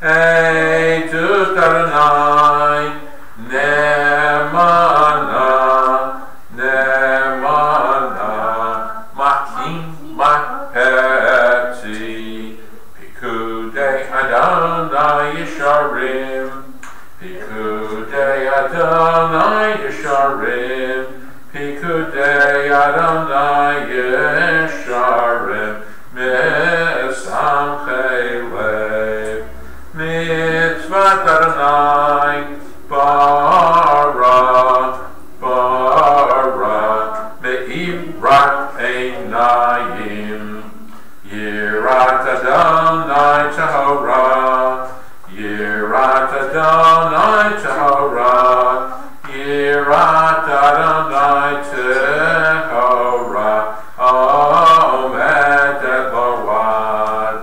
Eidut Adonai, Nemana, Nemana, Makim, Maheti, Pikudei Adonai Yesharim, Pikudei Adonai Yesharim, Pikudei Adonai Yesharim, Mesamchei Lev, Mitzvat Adonai, Bara, Me'irat Einayim, Yirat Adonai Tahora, Yirat Adonai Tahora, Yirat Adonai Tahora, Omed Elohad,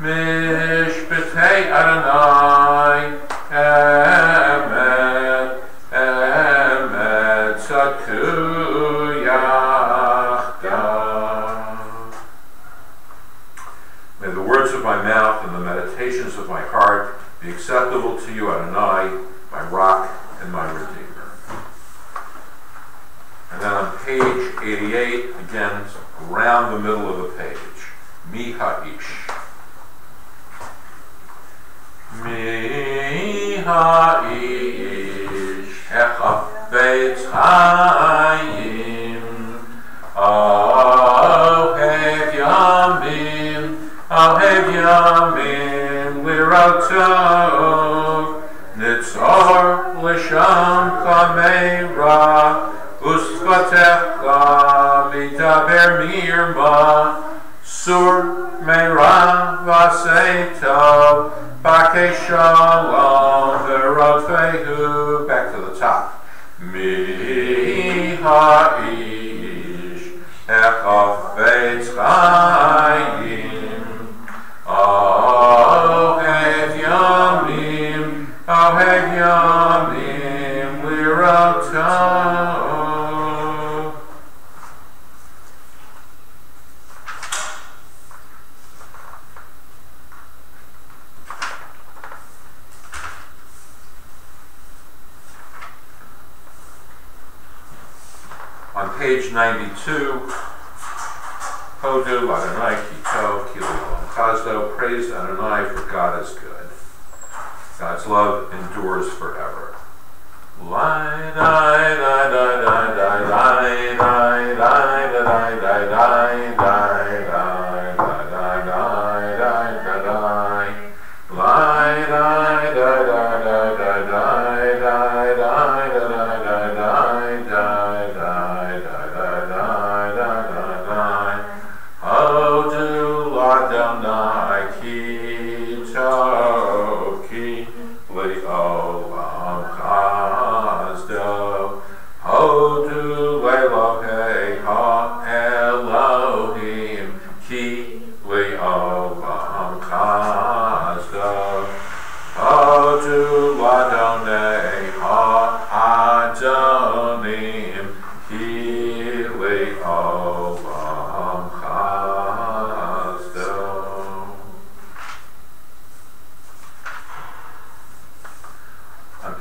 Mishpetei Adonai, Emet, Emet, Tzadku Yachdav. May the words of my mouth and the meditations of my heart be acceptable to you, Adonai, my rock and my redeemer. And then on page 88, again, around the middle of the page, Mi Ha'ish. Mi Ha'ish Hechafetz Chaim Ohev Yamim Ohev Yamim Lirotov Nitzor L'sham Kameira Uskatecha Mitaber Mirma Sur Meira Vaseitov Bakei Shalom V'Rofehu. Back to the top. Mi Ha'ish Hechafetz Chaim Ohev Yamim Ohev Yamim Lirotov. On page 92, Hodu Adonai Kito Kili Olam Chazdo, praise Adonai for God is good. God's love endures forever. Lai dai dai dai dai dai dai dai dai dai dai dai dai dai dai. Lai dai dai dai dai dai dai dai dai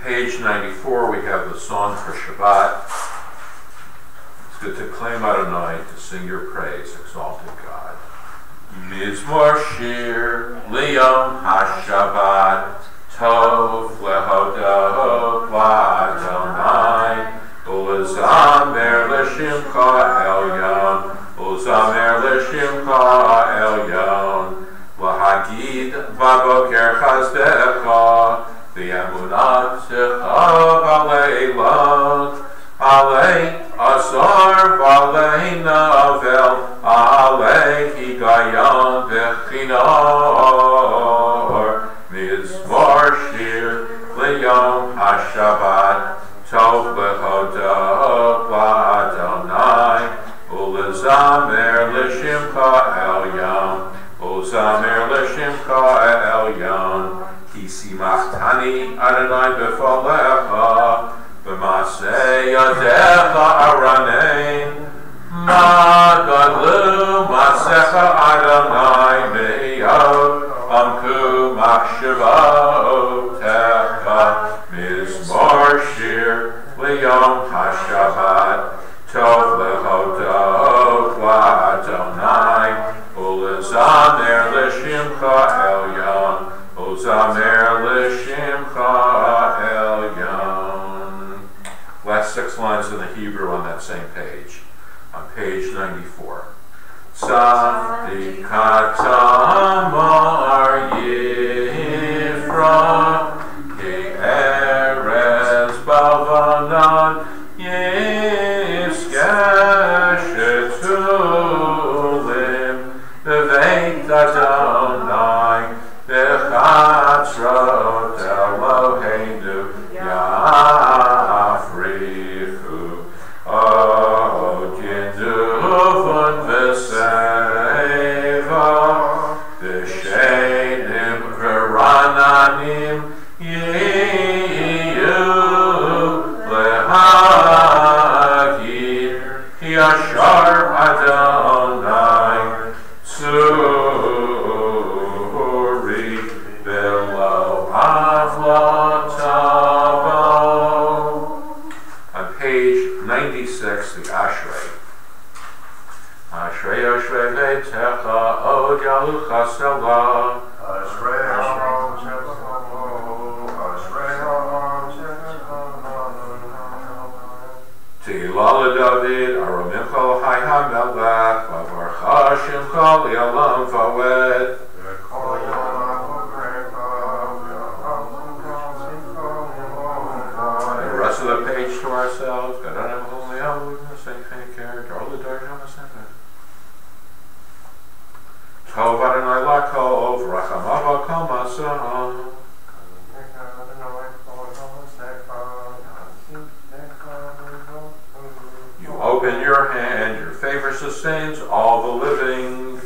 Page 94, we have the song for Shabbat. It's good to claim Adonai, to sing your praise, exalted God. Mizmor Shir Liyom HaShabbat Tov Lehodot L'Adonai Ulezamer L'Shimcha Elyon Ulezamer L'Shimcha Elyon L'Hagid Vaboker Chazdecha V'emunat Zechav Aleilot Alei Asar V'alei Navel Alei Higayon V'chinor Mizmor Shir Liyom HaShabbat Tov Lehodot L'Adonai Ulezamer L'Shimcha Elyon Ulezamer L'Shimcha Elyon Simachtani Adonai b'falecha b'masei yadecha aranein ma gadlu masecha Adonai me'yod Amku machshavotecha mizmor shir liyom hashabbat tov lehodot la'adonai ulezamer l'shimcha elyon ulezamer l'shimcha elyon. Last 6 lines in the Hebrew on that same page, on page 94. Tzadikatamar Yifra Ki Erez Bavanan Yiskeshetulim Beveit Adonai Bechatzrot Eloheinu Yafrichu Od Yiduvun V'Seva V'Shenim V'Rananim Yiyu Lehagid Yashar Adonai Tzuri V'Lo Avlotabo. On page 96, the Ashrei. Ashrei Ashrei Veitecha Od Yalucha Selah. Ashrei Tehillah David, Aromincha L'Chai HaMelech, Vavarcha Shimcha Li'olam Va'ed. The rest of the page to ourselves. Gadana Holy Hallelujah, Saint Care, Darla Darjana Santa. Tov Adonai Lakov, Rachamav Kol Masah. You open your hand, your favor sustains all the living.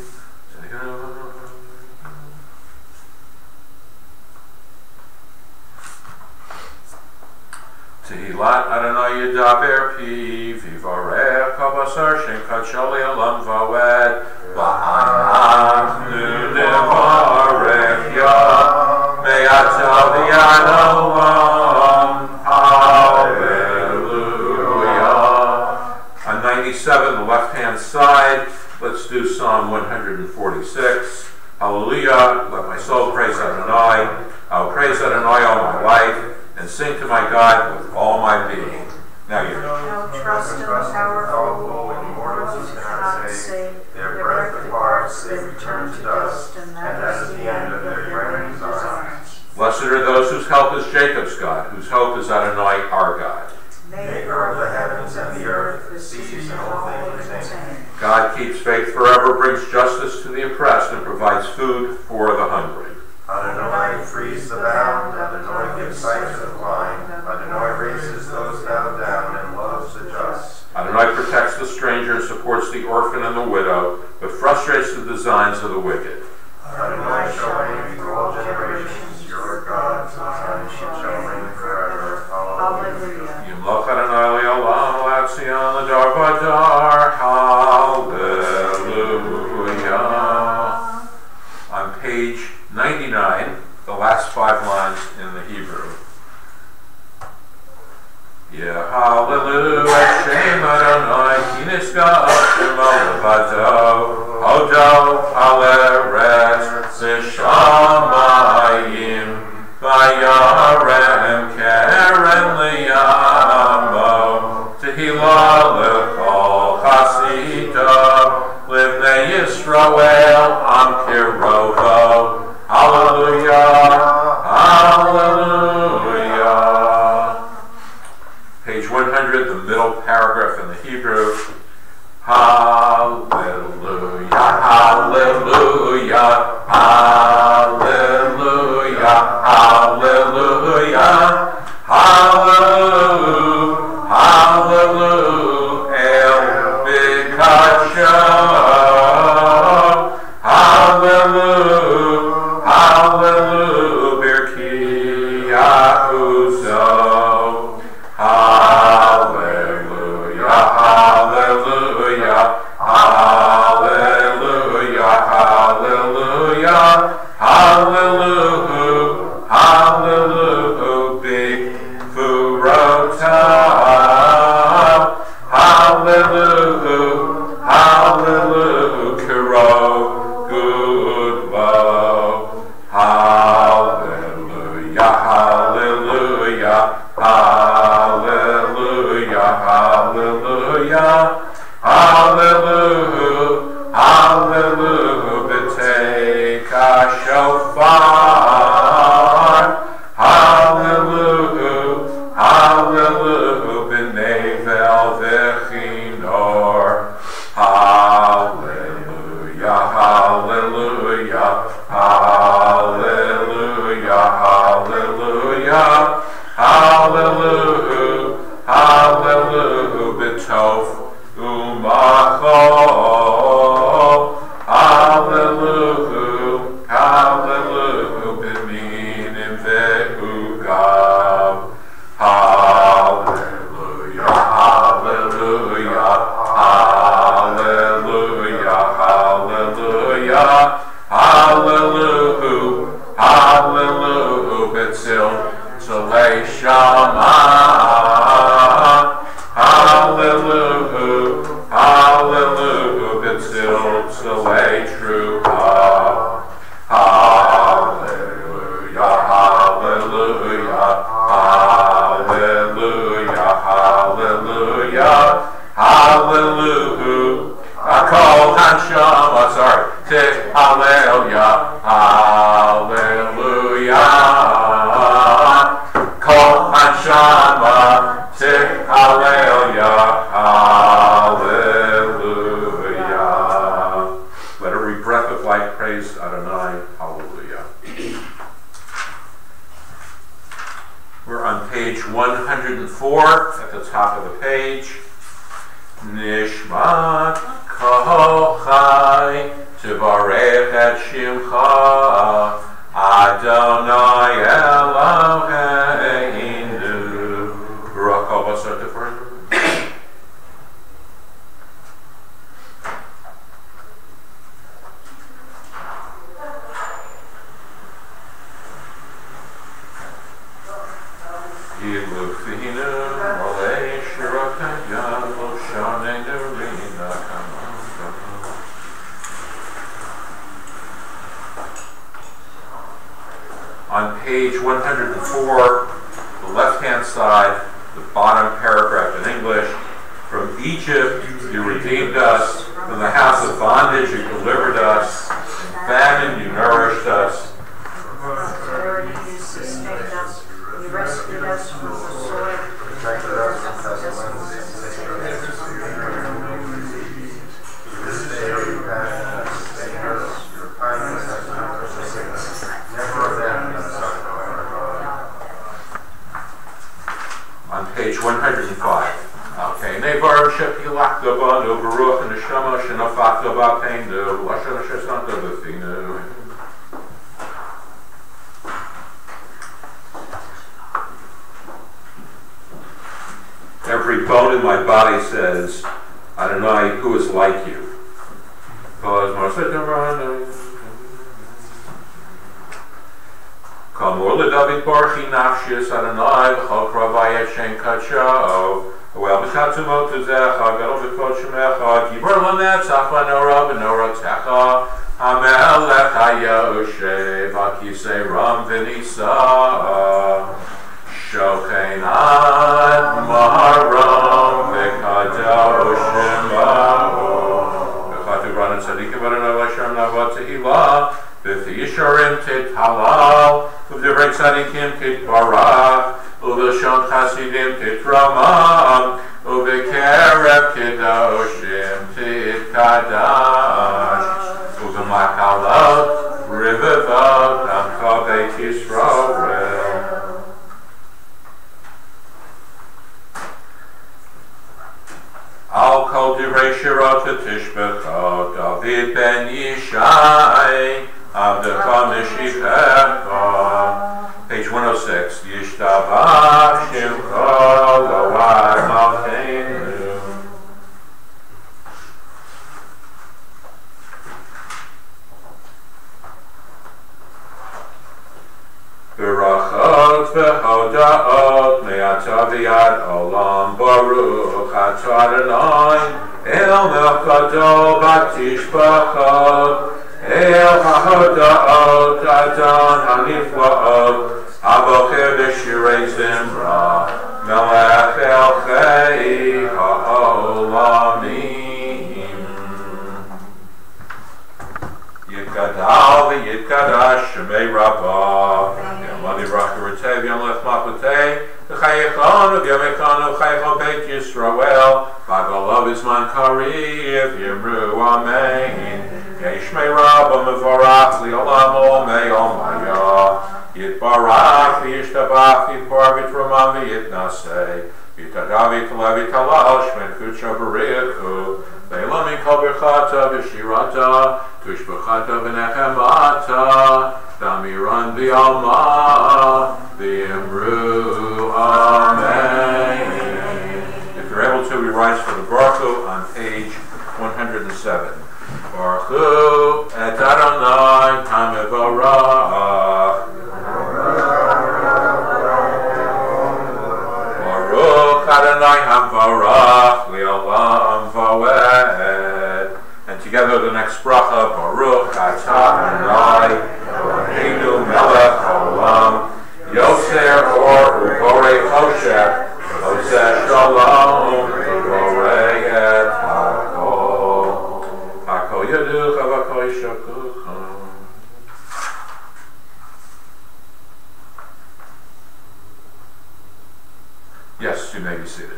Tehillat Adonai Yedaber Pi Vivarech Kabasar Shem Kachali Alam Vawed Va'anachnu Nevarech Ya Me'ata V'Yadolam Hallelujah. On 97, the left-hand side, let's do Psalm 146. Hallelujah, let my soul praise Adonai. I will praise Adonai all my life, and sing to my God with all my being. Now you. No trust in the powerful, when mortals cannot save. Their breath departs, they return to dust, and that is the end of their yearning desires. Blessed are those whose help is Jacob's God, whose hope is Adonai our God. Maker of the heavens and the earth, the seas and all things in them. God keeps faith forever, brings justice to the oppressed, and provides food for the hungry. Adonai frees the bound, Adonai gives sight to the blind, Adonai raises those bowed down and loves the just. Adonai protects the stranger and supports the orphan and the widow, but frustrates the designs of the wicked. Adonai shall reign through all generations, your God, Zion shall reign forever. Hallelujah. Yimloch Adonai le'olam le'atzion l'dar v'dar. Hallelujah. On page 99, the last 5 lines in the Hebrew. Yeah, hallelujah, Shem Adonai, ki niska'atim levado, hodo ha'leretz v'shamayim, v'yarem keren liyamo, tehillah l'chol chasido, livnei Yisrael am kirovo. Hallelujah, hallelujah. Page 100, the middle paragraph in the Hebrew. Hallelujah, hallelujah, hallelujah, hallelujah, hallelujah, hallelujah, El Bikacho. Hallelujah, hallelujah, Birki Yahuzo. Hallelujah, hallelujah, hallelujah, hallelujah, hallelujah. Hallelujah, Betzil, Tzalei Shama. Hallelujah, Hallelujah, Betzil, Tzalei Truha. Hallelujah, Hallelujah, Hallelujah, Hallelujah, Hallelujah. Kol Hanshama, sorry, Tik Hallelujah, Hallelujah. Kol Hanshama, Tik Hallelujah, Hallelujah. Let every breath of life praise Adonai, Hallelujah. We're on page 104 at the top of the page. Nishmat kol chai tivarech et shimcha Adonai Eloheinu. Baruch kol basar tefer. On page 104, the left-hand side, the bottom paragraph in English, from Egypt you redeemed us, from the house of bondage you delivered us, in famine you nourished us, prosperity you sustained us, you rescued us from the sword, protected us from pestilence, this day you have sustained us, your kindness has not forsaken us, never abandoned us, on page 105. Okay, Nevar Shepilak Dabanu Baruch and Neshama Shenafak Dabapenu Lashon Shesant Dabafinu. Every bone in my body says, Adonai, who is like you? Kamor LeDavid Barchi Nafshis Adonai V'chol Kravai Shen Kacho Well B'chatumot Tuzecha Gadol B'kol Shemecha Gibor L'netzach V'nora B'noratecha HaMelech HaYoshev HaKisei Ram V'nisa Shochein Ad Maharam V'kadosh Shemahu V'chatu B'ranan Tzadikim Adonai L'Shem Navot Tehillah V'fi Yisharim Tithalal V'divrei Tzadikim Titbarach U'v'lshon Chasidim Titramam U'v'kerev Kedoshim Titkadash U'v'makalot Rivavot Amcha Beit Yisrael. Al Kol Divrei Shirot Tishbecha David Ben Yishai Avdecha Mishichecha. Page 106. Yishtabach Shimcha Lo'ad Malkeinu. Berachot v'hoda'ot me'ata v'yad olam baruch atah Adonai el melchado b'tishbachot el ha'hoda'ot adon ha'nifla'ot abocher b'shirei zimra melech el chei ha'olamim. Yitgadal v'yitgadash shemei rabbah Yamadi Rakaratei v'yamlech machutei v'chayechon v'yamechon v'chayechon Beit Yisrael v'agolav izman kariv yimru amen Yeshmei rabbah mevorach li'olam olmei olmaya Yitbarach v'yishtabach yitbar v'yitramam v'yitnasei Yitadav v'yitalav v'yitalal shmen kutsha b'richu Ve'elam mikol birchata v'shirata Tushbachata v'nechemata Damiran v'alma v'imru amen. If you're able to, we rise for the Baruch Hu on page 107. Baruch Hu et Adonai HaMevorach Adonai Hamvarach Le'olam Va'ed. And together the next bracha, Baruch Atah Adonai Eloheinu Melech Haolam Yoser Or Uborei Choshech Oseh Shalom Uborei Et Hakol Hakol Yaducha V'Kol Yishakucha. Yes, you may be seated.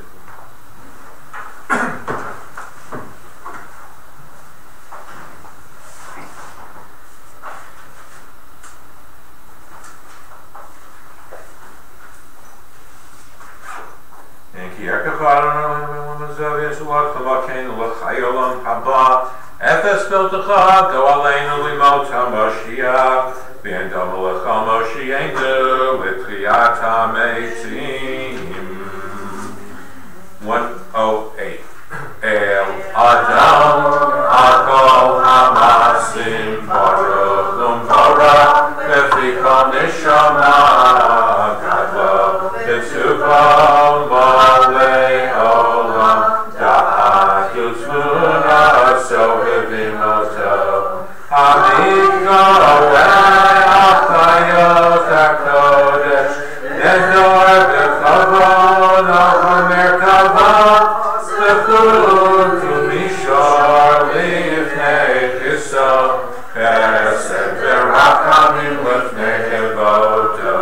Efes Biltecha, Go Aleinu Limot HaMashiach, V'Endom Alecha Moshienu, L'Tchiyat HaMeitim. 108. El Adam, Hakol HaMasim, Baruch L'Mvara, V'Fikam Neshama, Gadla, V'Tzuvah, Malei Olam, Da'at Yutzvuna, Sohivimoto, Hamikah, Achayot HaKodesh, Nedor V'Kavod, Merkava, V'Chut U'Mishor, Lifnei Chisah, Chesed V'Rachamim Lifnei Hevoto,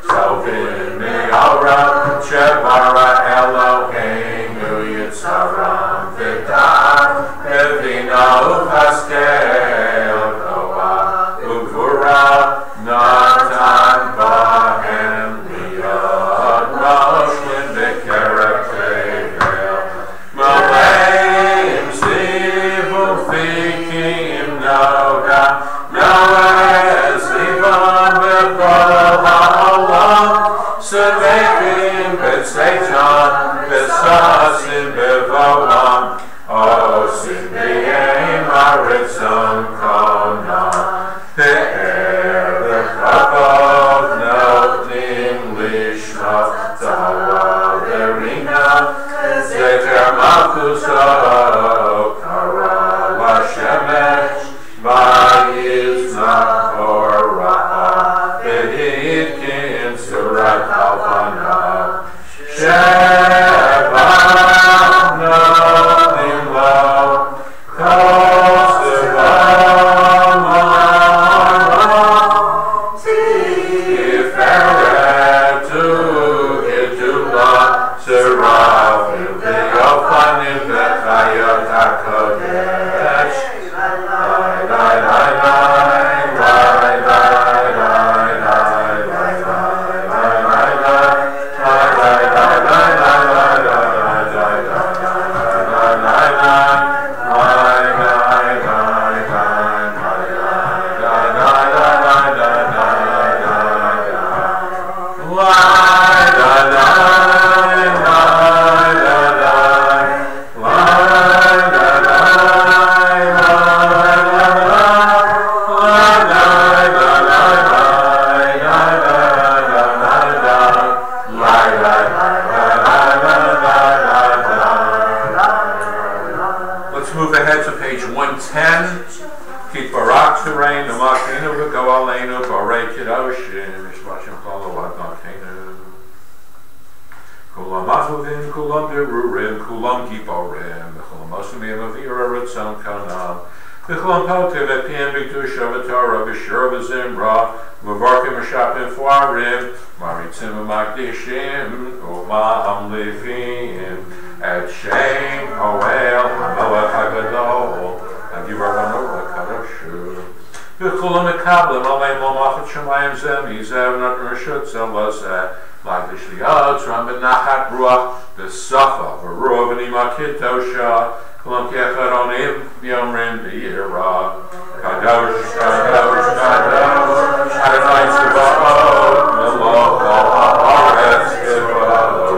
Tovim Me'ora, Shebara Eloheinu Yitzaram V'Dar, V'Vina U'Paskel, Koa U'Gvura, Natan Bahem Liyad Moshin B'Kerek Tevel, Maleim Zivu Fikim Noga, Noah Zivam B'Kol Ha'olam, Semekim B'Tzeitan, B'Sasim B'Volam, Osim B'Yem Aritzon Kona, Pe'er V'Chavod Notnim Lishma, Zawa Verina, Zecher Malchuso, Kara L'Shemesh, V'Yitznak Orah, V'Hitkin Surat Alpana, Sheba Notim Lo, Kol Sevam Amara, Tiferet U'Gedula, Serafim V'Yochanim V'Chayot HaKodesh, Lai Lai Lai Lai Lai Lai Lai Lai Lai Lai Lai Let's move ahead to page 110. Keep Barak Turein, Namakenu, Go Aleinu, Borei Kedoshim, Mishmashim Cholo Adnakenu. Kulam Ahuvim, Kulam Berurim, Kulam Giborim, Kulam Osumim Avira Ritzon Kanam, Kulam Potim, Epiem B'Kedusha V'Torah, B'Shur V'Zimra, Mevarkim Meshapim Fuarim, Maritzim Magdishim, Umam Levim, Et Shem Hoel, Hamelech HaGadol, Agivaranon HaKadoshu. V'Kulam Mekablim, Aleim Lomachat Shemayim Zem, Yizev Not Rishut Zelazeh, Magdish Liad, Ram B'Nachat Ruach, B'Safa, V'Ruah V'Nima Kitosha, Kulam Kecharonim, Yomrim B'Yirah, Kadosh, Kadosh, Kadosh, Adonai Tzvaot, Melech Haaretz Tzvaot.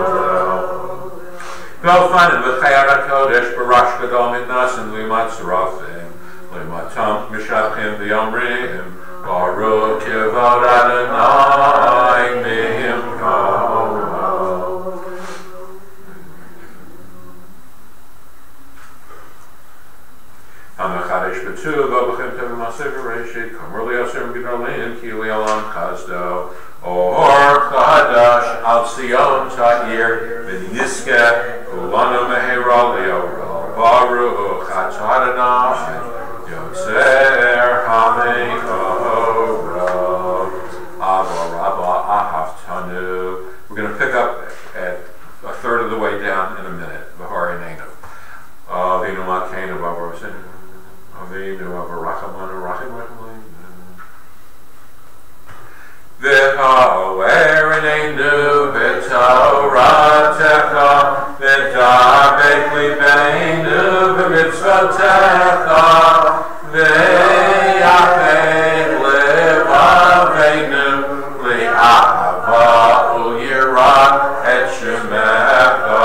Go find it with Chayar HaKodesh, Barash Gadol Midnas, and Limat Serafim, Limatam Mishachim V'Yomrim, Baruch Yevod Adonai Mihim Kol. Nase Bereshit, Kamur Liosem Gidolin, Kili Olam Kazdo, Or Chadash Al Sion Ta'ir, V'niske, Ulanu Mehera Lioro, Baruch Adonai, Yotzer HaMe'orah, Ava Rabba Ahavtanu. We're going to pick up at a third of the way down in a minute. V'hari Neinu. Avinu Malkeinu Baruch Avinu Avarachamanu Rachim V'hoer Neinu V'toratecha V'dabek Libeinu V'mitzvotecha V'yafeh Levaveinu Li'ahava U'yirah Et Shemecha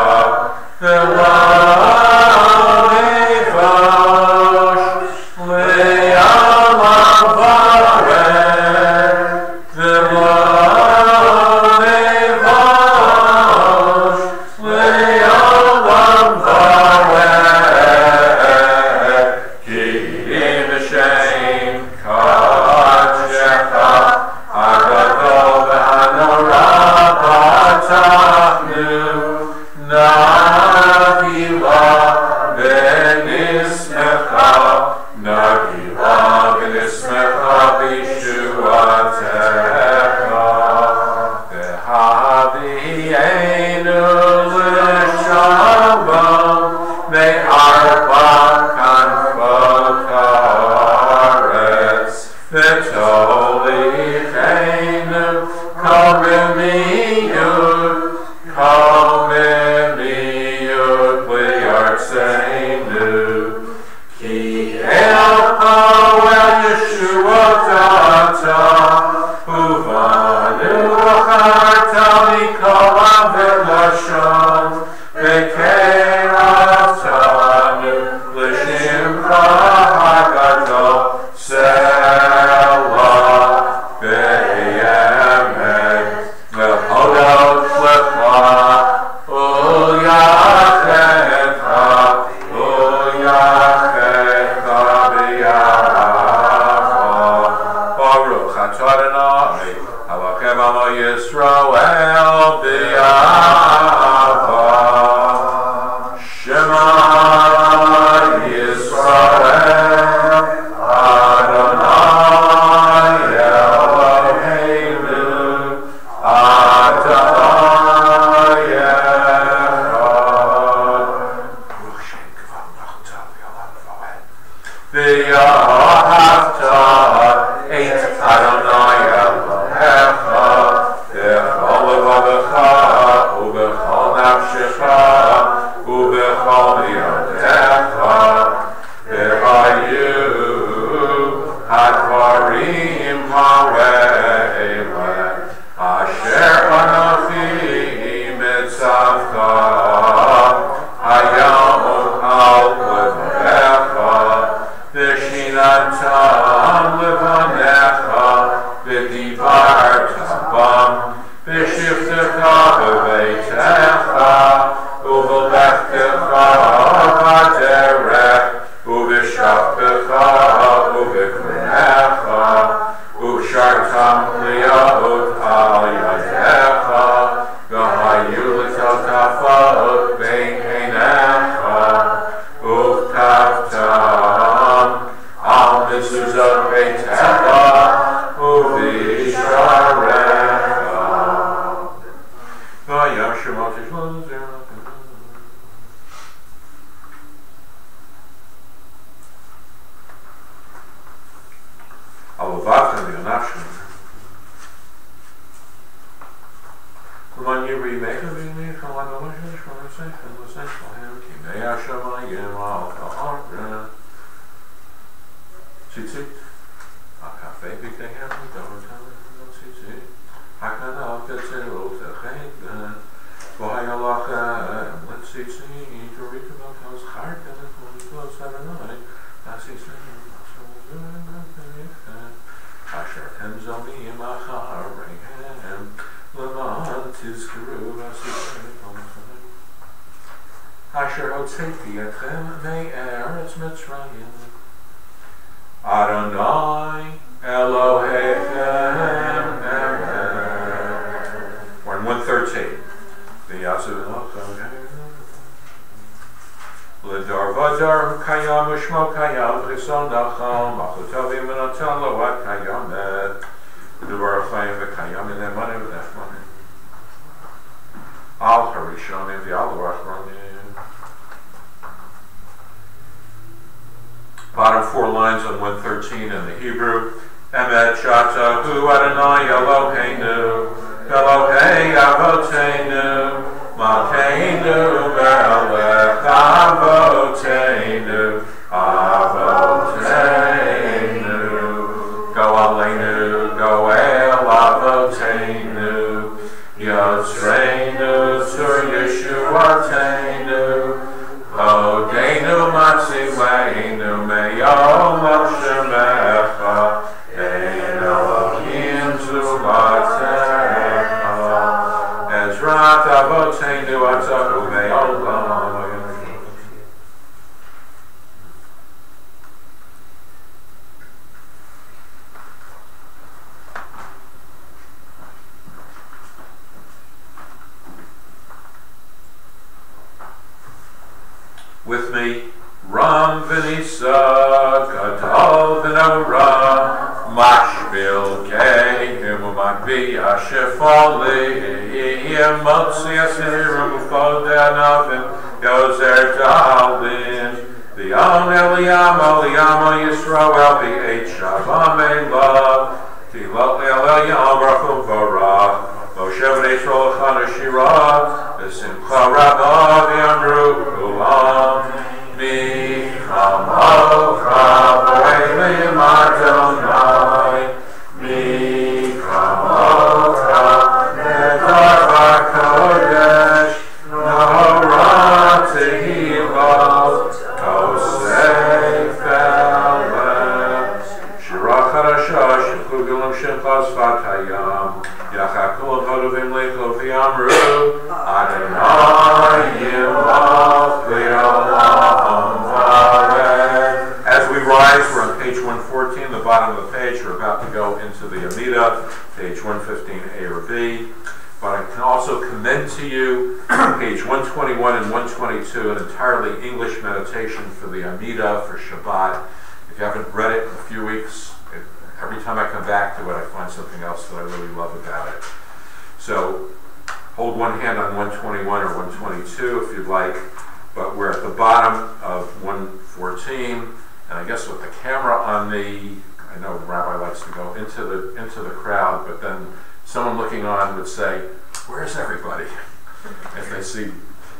Asher Hotzeti Etchem Me'eretz Mitzrayim Adonai Elohechem Emet. We're in 113. The Yatsu L'dar v'dar kayam u'shmo kayam v'chison nachal machotovim v'notan lo'at kayamet v'dubar chayim v'kayam v'nemanim v'nechmanim al harishonim v'al rachmanim. Bottom 4 lines on 113 in the Hebrew. Emet shatahu Adonai Eloheinu Elohei Avoteinu Malkeinu Melech Avoteinu Avoteinu Go Aleinu Go El Avoteinu Yotzreinu Sur Yeshuateinu Hodeinu Matzileinu Meyom Hashemecha Ein Elohim Zubatecha Ezrat Avoteinu Atzahu Me'olam. With me, Ram V'nisa, Gadol V'nora, Mashbil Gehem U'Magbi Ashefoli, Yemotzi Asirim Ufode Anavim, Yozer Dalin, V'yam Eliyam Yisrael V'eit Shabam Elav, Tilot Eliyam Rachum Varach, Moshe V'Yisrael Chana Shirah, V'simcha Rabbah V'yamru Ulam, Mi Chamocha V'Elim Adonai, Mi Chamocha Nedar HaKodesh, Nohora Tehilot, Kosei Felem, Shirah Chadasha, Shekhu Gilam Shemchas Vatayam, Yachakol Hodovim Lecho V'yamru, Adonai Yimach V'Olam Vared. As we rise, we're on page 114, the bottom of the page. We're about to go into the Amida, page 115A or B. But I can also commend to you, page 121 and 122, an entirely English meditation for the Amida for Shabbat. If you haven't read it in a few weeks, every time I come back to it, I find something else that I really love about it. So hold one hand on 121 or 122 if you'd like, but we're at the bottom of 114, and I guess with the camera on me, I know Rabbi likes to go into the crowd, but then someone looking on would say, "Where's everybody?" if they see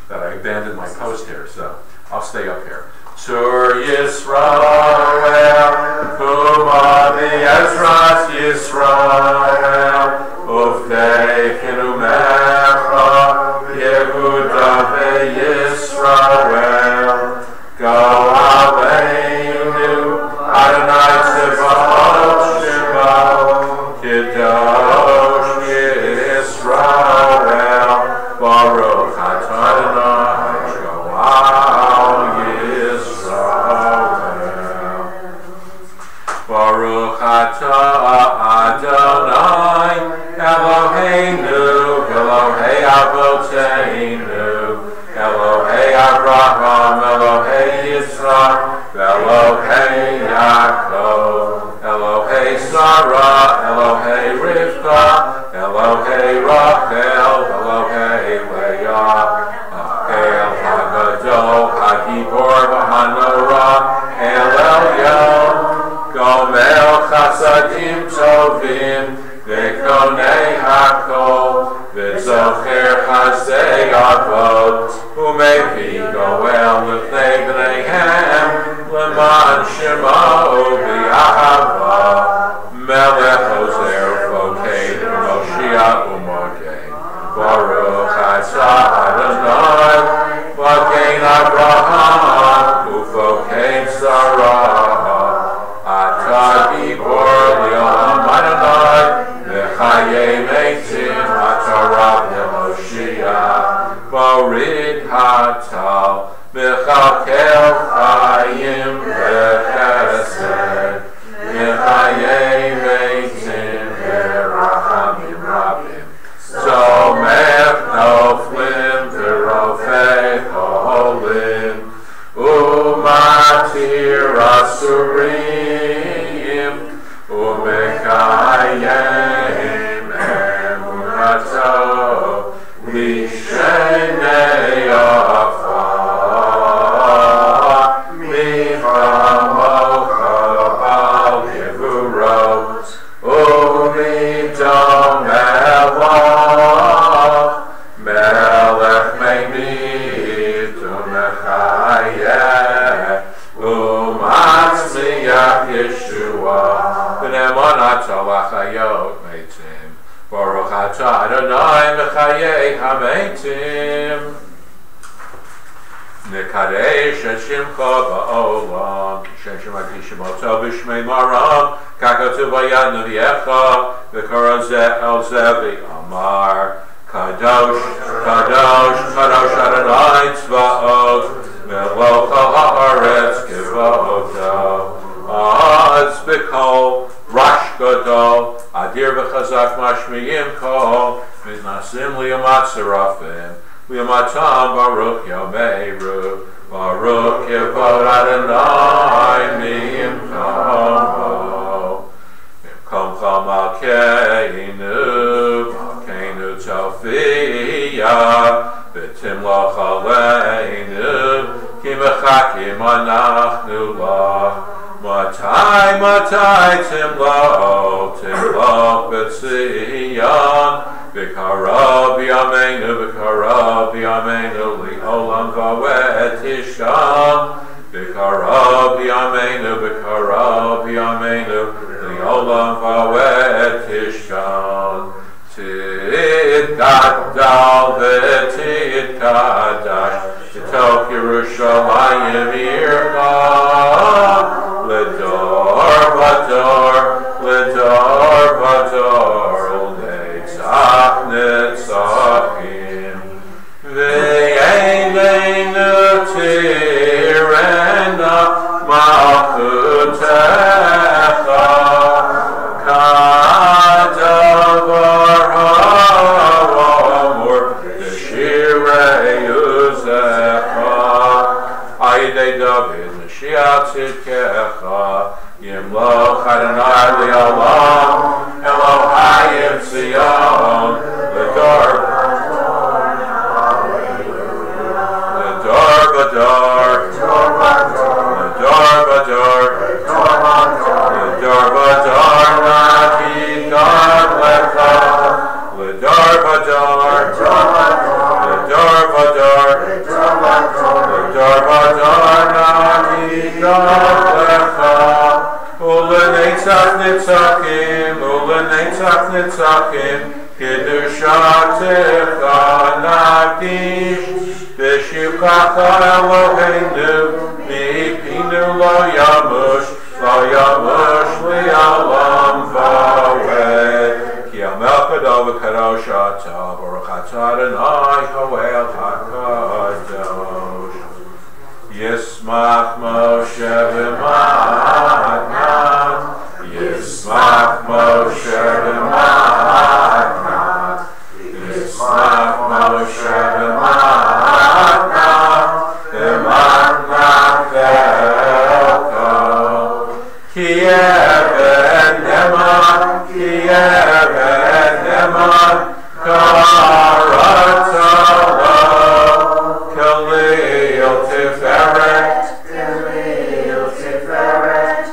that I abandoned my post here, so I'll stay up here. Sur Yisrael, Kuma Ezras Yisrael, Uvdeichenu Mecha, Yehuda veYisrael, Go Aleinu, Adonai Tzevaot Shema, Kadosh Yisrael, Baruch Atah Adonai, Goal Yisrael. Baruch Atah Adonai, Eloheinu, Elohei Avoteinu, Elohei Abraham, Elohei Yitzchak, Elohei Yaakov, Elohei Sarah, Elohei Rivka, Elohei Rachel, Elohei Leah, El Hagadol, HaGibor v'Hanorah, El Elyon, Gomel Chasadim Tovim, V'konei Hakol, V'zocher Chasei Avot, U'mevi Goel L'fnei B'neihem, L'man Shemo B'Yahava, Melech Ozer V'okei Moshiach U'mogei, Baruch Atah Adonai, V'kein Abraham, U'v'kein Sarah, Atah Gibor L'olam Adonai, V'chayei Meitim, Atah Rav Moshiach, Morid Hatal, V'chakel Chayim V'chesed, Mato, Lishenei Afa, Mivamocha Bal Yevurot, Umidom Melech, Melech Meimid Umechayeh, Umatzmiach Yeshua, V'nemonat Alachayot Meitim, Baruch Atah Adonai Mechayeh HaMeitim, Nekadesh et Shimcha Ba'olam, Kishem Shemagdishim Oto B'Shmei Maram, Kakotu Vayad Neviecha, V'Korozeh El Zevi Amar, Kadosh, Kadosh, Kadosh Adonai Tzvaot, Melech ha'aretz Kiva'oto, Az B'Kol, Rash Gadol, Adir V'Chazak Mashmiyim Kol, Mitnasim Liyamat Serafim, Liamatam Baruch Yomeiru, Baruch Yevod Adonai Mimkomo, Mimkomcha Malkeinu, Malkeinu Tzofiyah, V'Timloch Aleinu, Ki Mechakim Anachnu Lach, Matai Timloch B'Tzion, V'Karav Yameinu Li'olam Va'et Hisham, V'Karav Yameinu Li'olam Va'et Hisham, Tidgadal V'Tidgadash, T'tok Yerushalayim Yircha, L'dor Vador, U'netzach Netzachim, V'yeinu Tirena Malchutecha, Kadavar ha'amur, V'shirei Uzecha, Ayidei David, Mashiach Tzidkecha, Yimloch Adonai Li'olam, Elohayim Tzion, L'dor Vador, Nati Gadlecha, L'dor Vador, Nati Gadlecha, Ulenetzach Nitzachim, Kedushatecha Nagdish, V'shivchacha Eloheinu, Mipinu lo yamush li'olam va'ed, Ki Amel Kadol V'kadosh Atah, Baruch Atah Adonai Hoel HaKadosh. Yismach Moshe v'matnat, Yismach Moshe v'matnat, Yismach Moshe v'matnat, v'matnat v'elko, Ki even neman, karatalo, Kalil Tiferet,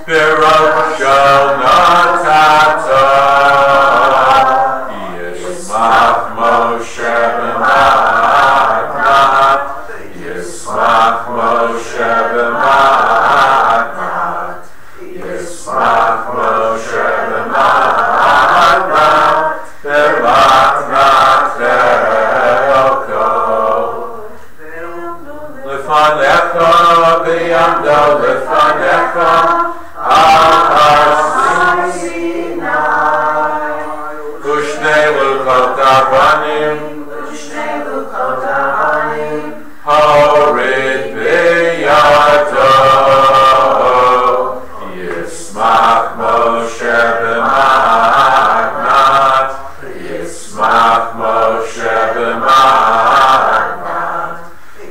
Baruch Shel Natata, Yismach Moshe b'matnat, Yismach Moshe b'matnat, Yismach Moshe b'matnat, b'matnat elko. Lefanecha b'yamdo lefanecha al har Sinai, Ushnei lukot avanim, horid b'yado, Yismach Moshe b'matnat, Yismach Moshe b'matnat,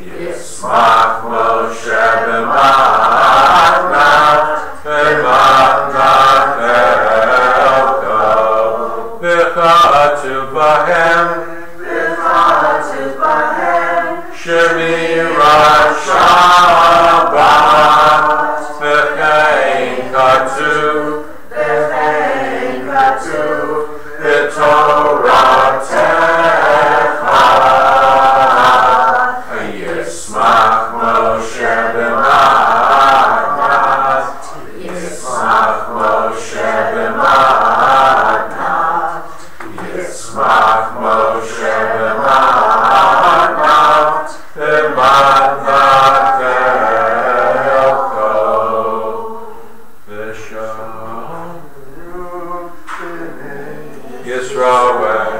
Yismach Moshe b'matnat, b'matnat elko, v'chatu Bahem, Shemirat Shabbat, V'chein Katuv, V'Toratecha, Yismach Moshe b'matnat, Yismach Moshe b'matnat, Yismach Moshe b'matnat, b'matnat ve'elko, v'shamru b'nei Yisroel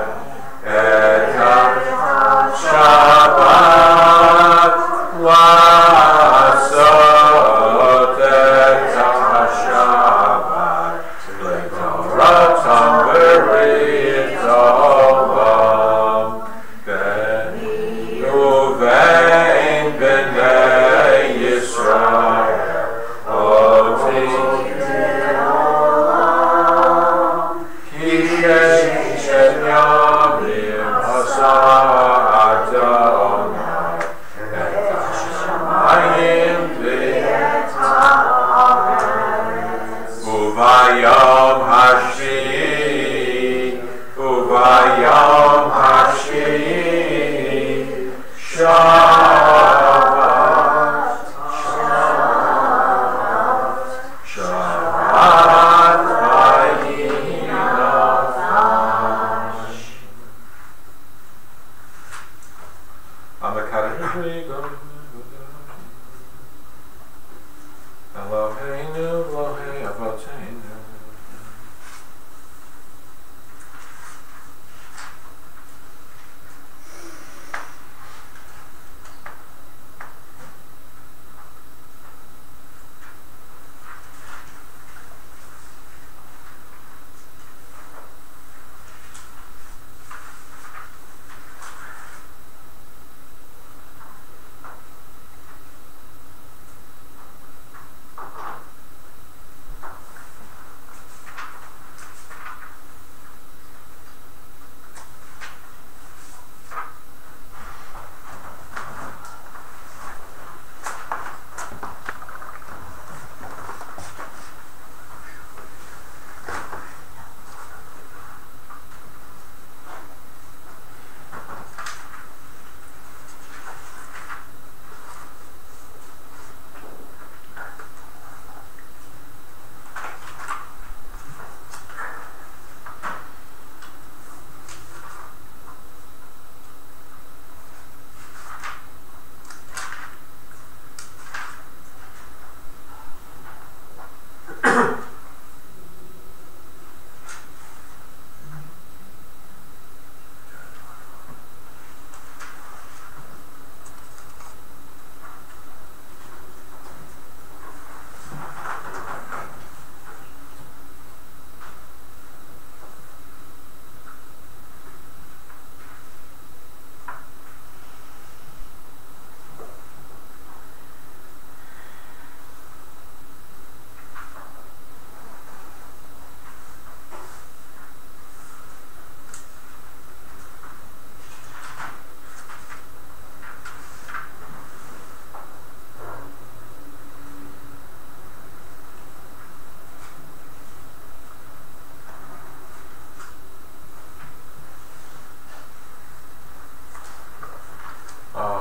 et ha-Shabbat, La'asot et ha-Shabbat, L'toratam b'rit olam, Reuven b'nei Yisrael, Oti ki she'en yamim hasa Adonai, et hashamayim v'et ha'aretz, uvayom hashvi'i, uvayom hashvi'i, Shabbat, Shabbat vayinafash. Eloheinu, Elohei Avoteinu.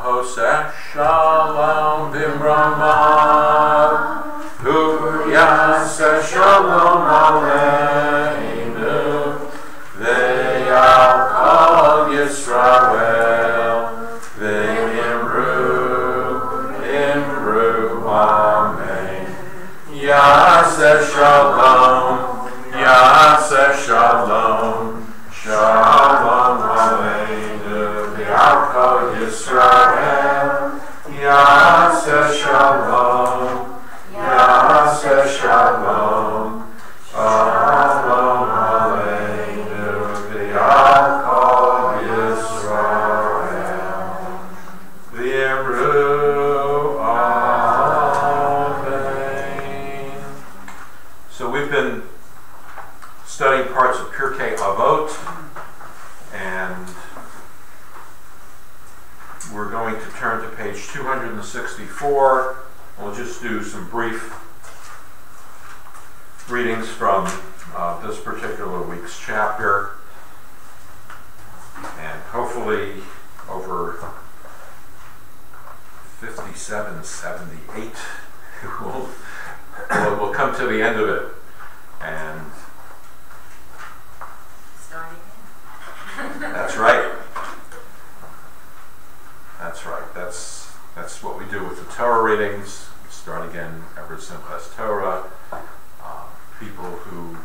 Hoseh Shalom Bimrama, Hu Yaseh Shalom Aleinu, Ve'yal Kol Yisrael, Ve'imru, Amen. Yaseh Shalom, Yaseh Shalom, Shalom Aleinu, Ve'yal Kol Yisrael, Yaseh Shalom, Yaseh Shalom, Shalom Aleinu, Ve'yal Kol Yisrael, V'imru, Amen. So we've been studying parts of Pirkei Avot, and we're going to turn to page 264. We'll just do some brief readings from this particular week's chapter, and hopefully over 57, 78, we'll come to the end of it and start again. That's right. That's right. That's what we do with the Torah readings. We start again every Simchas Torah. People who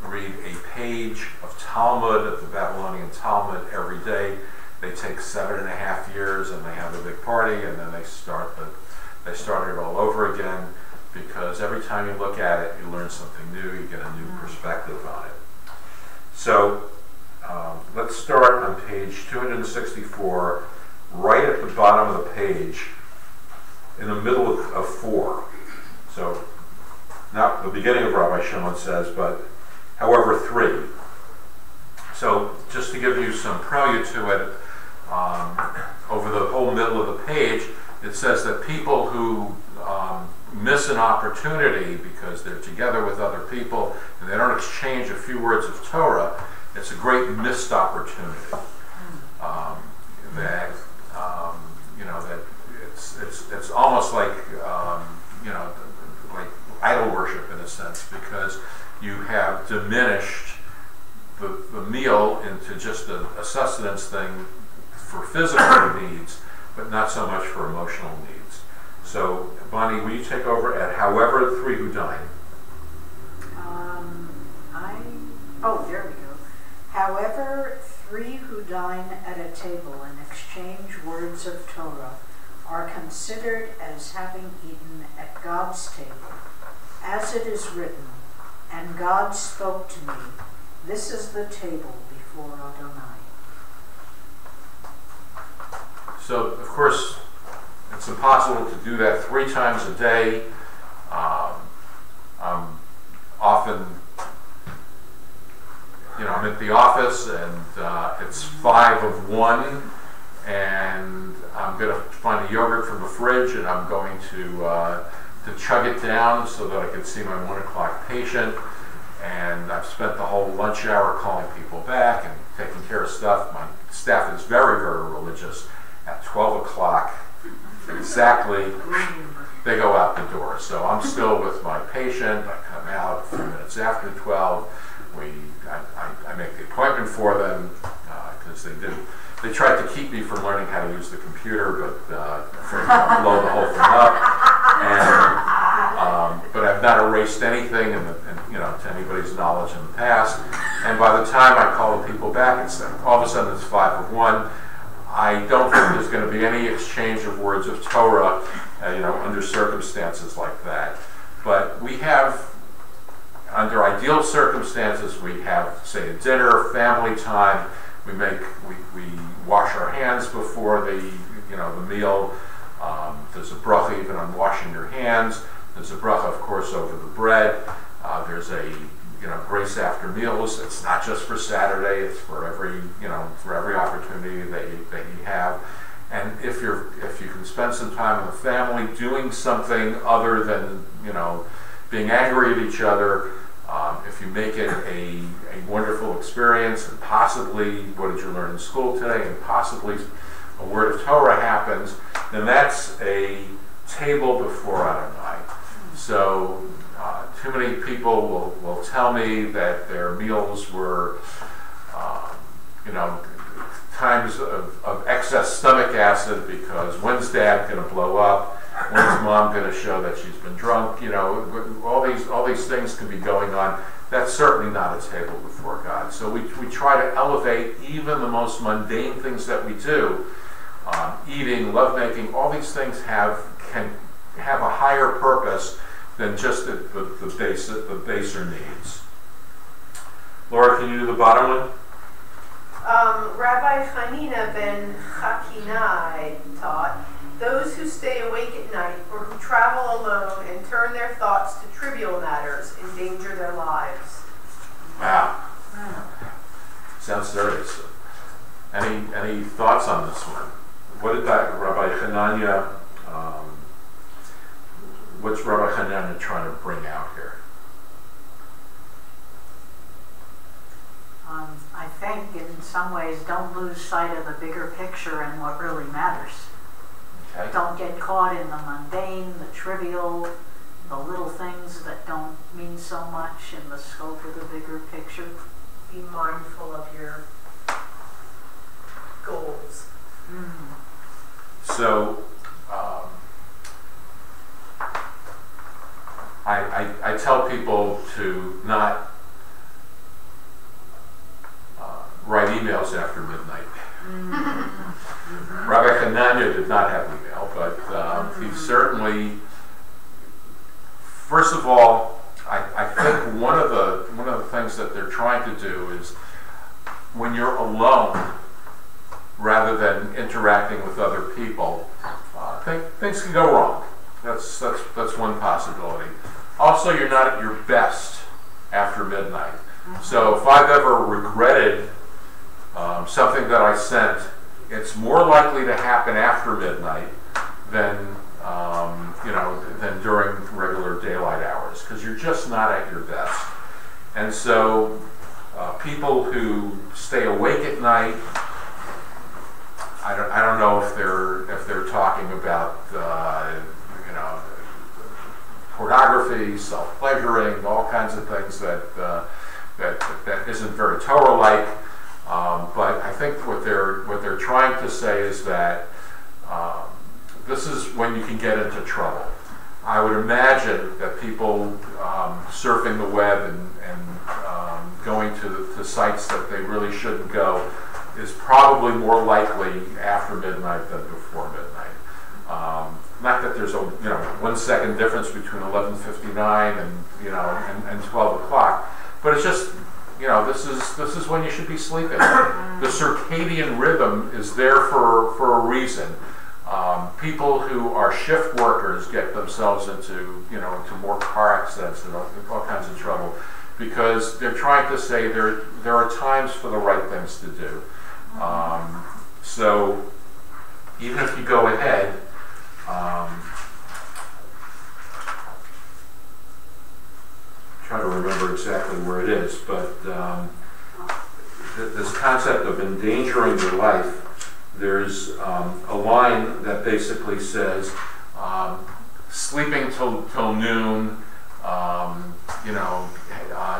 read a page of Talmud, of the Babylonian Talmud, every day, they take 7.5 years and they have a big party, and then they start it all over again, because every time you look at it, you learn something new, you get a new perspective on it. So let's start on page 264, right at the bottom of the page, in the middle of 4. So, not the beginning of Rabbi Shimon says, but however 3. So, just to give you some prelude to it, over the whole middle of the page, it says that people who miss an opportunity because they're together with other people and they don't exchange a few words of Torah, it's a great missed opportunity. That it's almost like like idol worship in a sense, because you have diminished the meal into just a sustenance thing for physical needs, but not so much for emotional needs. So, Bonnie, will you take over at however 3 who dine? There we go. However, 3 who dine at a table and exchange words of Torah are considered as having eaten at God's table. As it is written, and God spoke to me, this is the table before Adonai. So, of course, it's impossible to do that 3 times a day. I'm often, I'm at the office and it's 5 of 1, and I'm going to find a yogurt from the fridge, and I'm going to chug it down so that I can see my 1 o'clock patient. And I've spent the whole lunch hour calling people back and taking care of stuff. My staff is very, very religious. At 12 o'clock, exactly, they go out the door. So I'm still with my patient. I come out a few minutes after 12. I make the appointment for them because they tried to keep me from learning how to use the computer, but I blow the whole thing up. But I've not erased anything, to anybody's knowledge in the past. And by the time I call the people back and say, all of a sudden it's 5 of 1. I don't think there's going to be any exchange of words of Torah, under circumstances like that. But we have, under ideal circumstances, we have, say, a dinner, family time. We wash our hands before the meal. There's a bracha even on washing your hands. There's a bracha, of course, over the bread. There's a grace after meals. It's not just for Saturday. It's for every opportunity that you have. And if you can spend some time with the family doing something other than being angry at each other, if you make it a wonderful experience, and possibly what did you learn in school today, and possibly a word of Torah happens, then that's a table before Adonai. So too many people will tell me that their meals were, times of excess stomach acid, because when's Dad going to blow up? When's Mom going to show that she's been drunk? All these things can be going on. That's certainly not a table before God. So we try to elevate even the most mundane things that we do. Eating, lovemaking, all these things can have a higher purpose than just the baser needs. Laura, can you do the bottom one? Rabbi Hanina ben Chakinai taught, those who stay awake at night or who travel alone and turn their thoughts to trivial matters endanger their lives. Wow. Sounds serious. Any thoughts on this one? what did that Rabbi Hanania, what's Rabbi Hanania trying to bring out here? I think in some ways don't lose sight of the bigger picture and what really matters. Okay. Don't get caught in the mundane, the trivial, the little things that don't mean so much in the scope of the bigger picture. Be mindful of your goals. So, I tell people to not write emails after midnight. Rabbi Hanania did not have email, but he certainly, first of all, I think one of the things that they're trying to do is when you're alone, rather than interacting with other people, things can go wrong. That's one possibility. Also, you're not at your best after midnight. So if I've ever regretted something that I sent, it's more likely to happen after midnight than than during regular daylight hours, because you're just not at your best. And so people who stay awake at night, I don't know if they're talking about pornography, self-pleasuring, all kinds of things that isn't very Torah-like. But I think what they're trying to say is that this is when you can get into trouble. I would imagine that people surfing the web and going to sites that they really shouldn't go is probably more likely after midnight than before midnight. Not that there's a 1 second difference between 11:59 and 12 o'clock, but it's just this is when you should be sleeping. The circadian rhythm is there for a reason. People who are shift workers get themselves into more car accidents and all kinds of trouble because they're trying to say there are times for the right things to do. So even if you go ahead, try to remember exactly where it is, but this concept of endangering your life, there's a line that basically says sleeping till noon,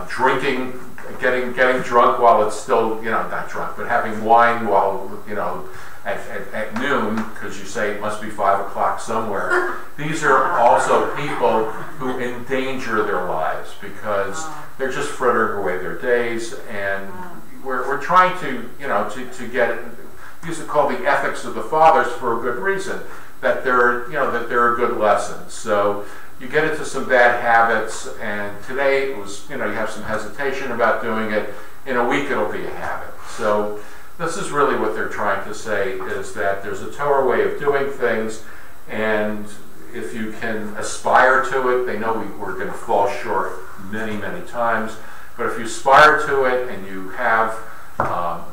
drinking, getting drunk while it's still, not drunk, but having wine while, at noon, because you say it must be 5 o'clock somewhere. These are also people who endanger their lives because they're just frittering away their days, and we're trying to get, we used to call the ethics of the fathers for a good reason, that they're a good lesson. So you get into some bad habits, and today it was, you have some hesitation about doing it. In a week it'll be a habit. So this is really what they're trying to say, is that there's a Torah way of doing things, and if you can aspire to it, they know we're going to fall short many, many times, but if you aspire to it and you have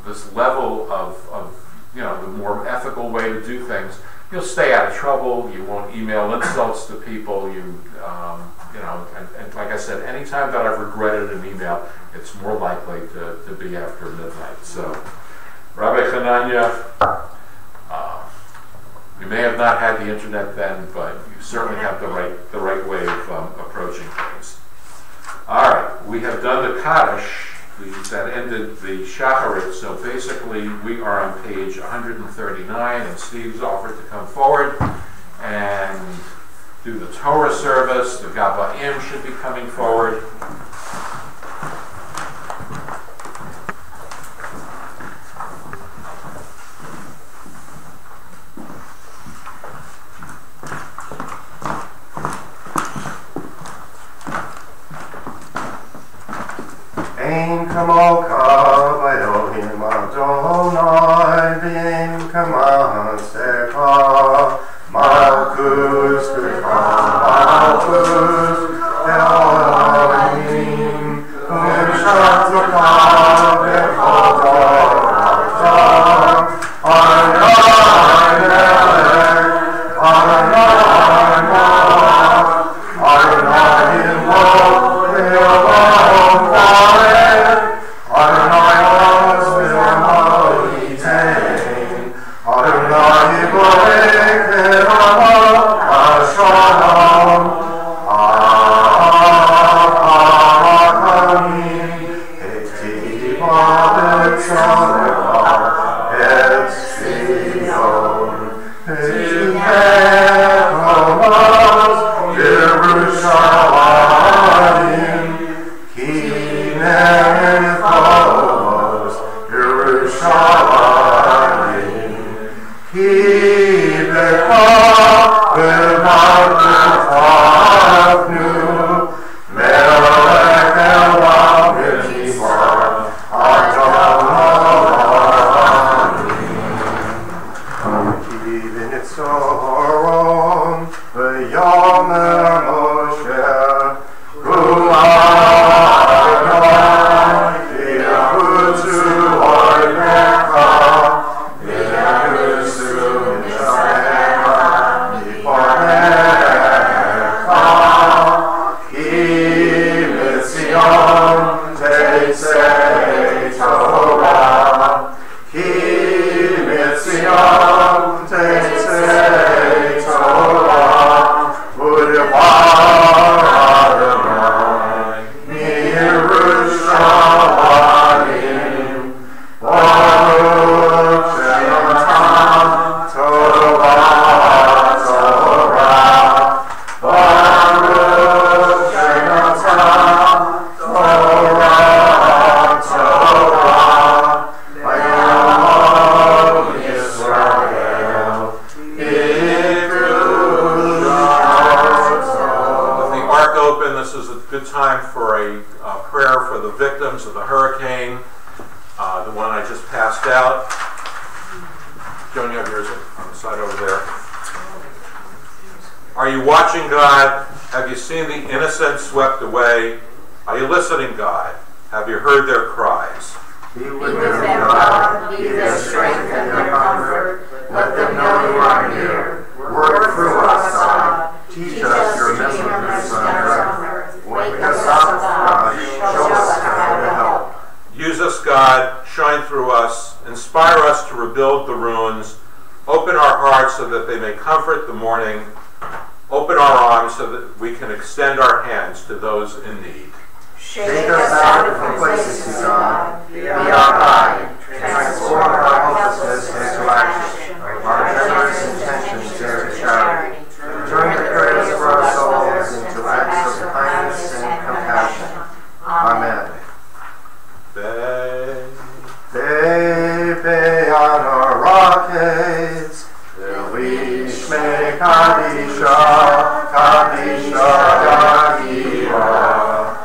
this level of the more ethical way to do things, you'll stay out of trouble, you won't email insults to people, and like I said, anytime that I've regretted an email, it's more likely to be after midnight. So, Rabbi Hanania, you may have not had the internet then, but you certainly have the right way of approaching things. All right, we have done the Kaddish. That ended the Shacharit, so basically we are on page 139, and Steve's offered to come forward and do the Torah service. The Gabaim should be coming forward. Ein kamoka Elohim Adonai v'im kamasecha Malkus v'cha Malkus Elohim Swept away. Are you listening, God? Have you heard their cries? Be with them, God. Be their strength and their comfort. Let them know you are near. Work through us, God. Teach us your messengers on earth. Wake us up, God. Show us how to help. Use us, God. Shine through us. Inspire us to rebuild the ruins. Open our hearts so that they may comfort the mourning. Open our arms so that we can extend our hands to those in need. Shake us out of complacency, God. Be our guide. Transform our helplessness into action. Our generous intentions into charity. Turn the prayers of our souls into acts of kindness and compassion. Amen. Baby on our rockets. Lishme Kadisha, Kadisha Yahira,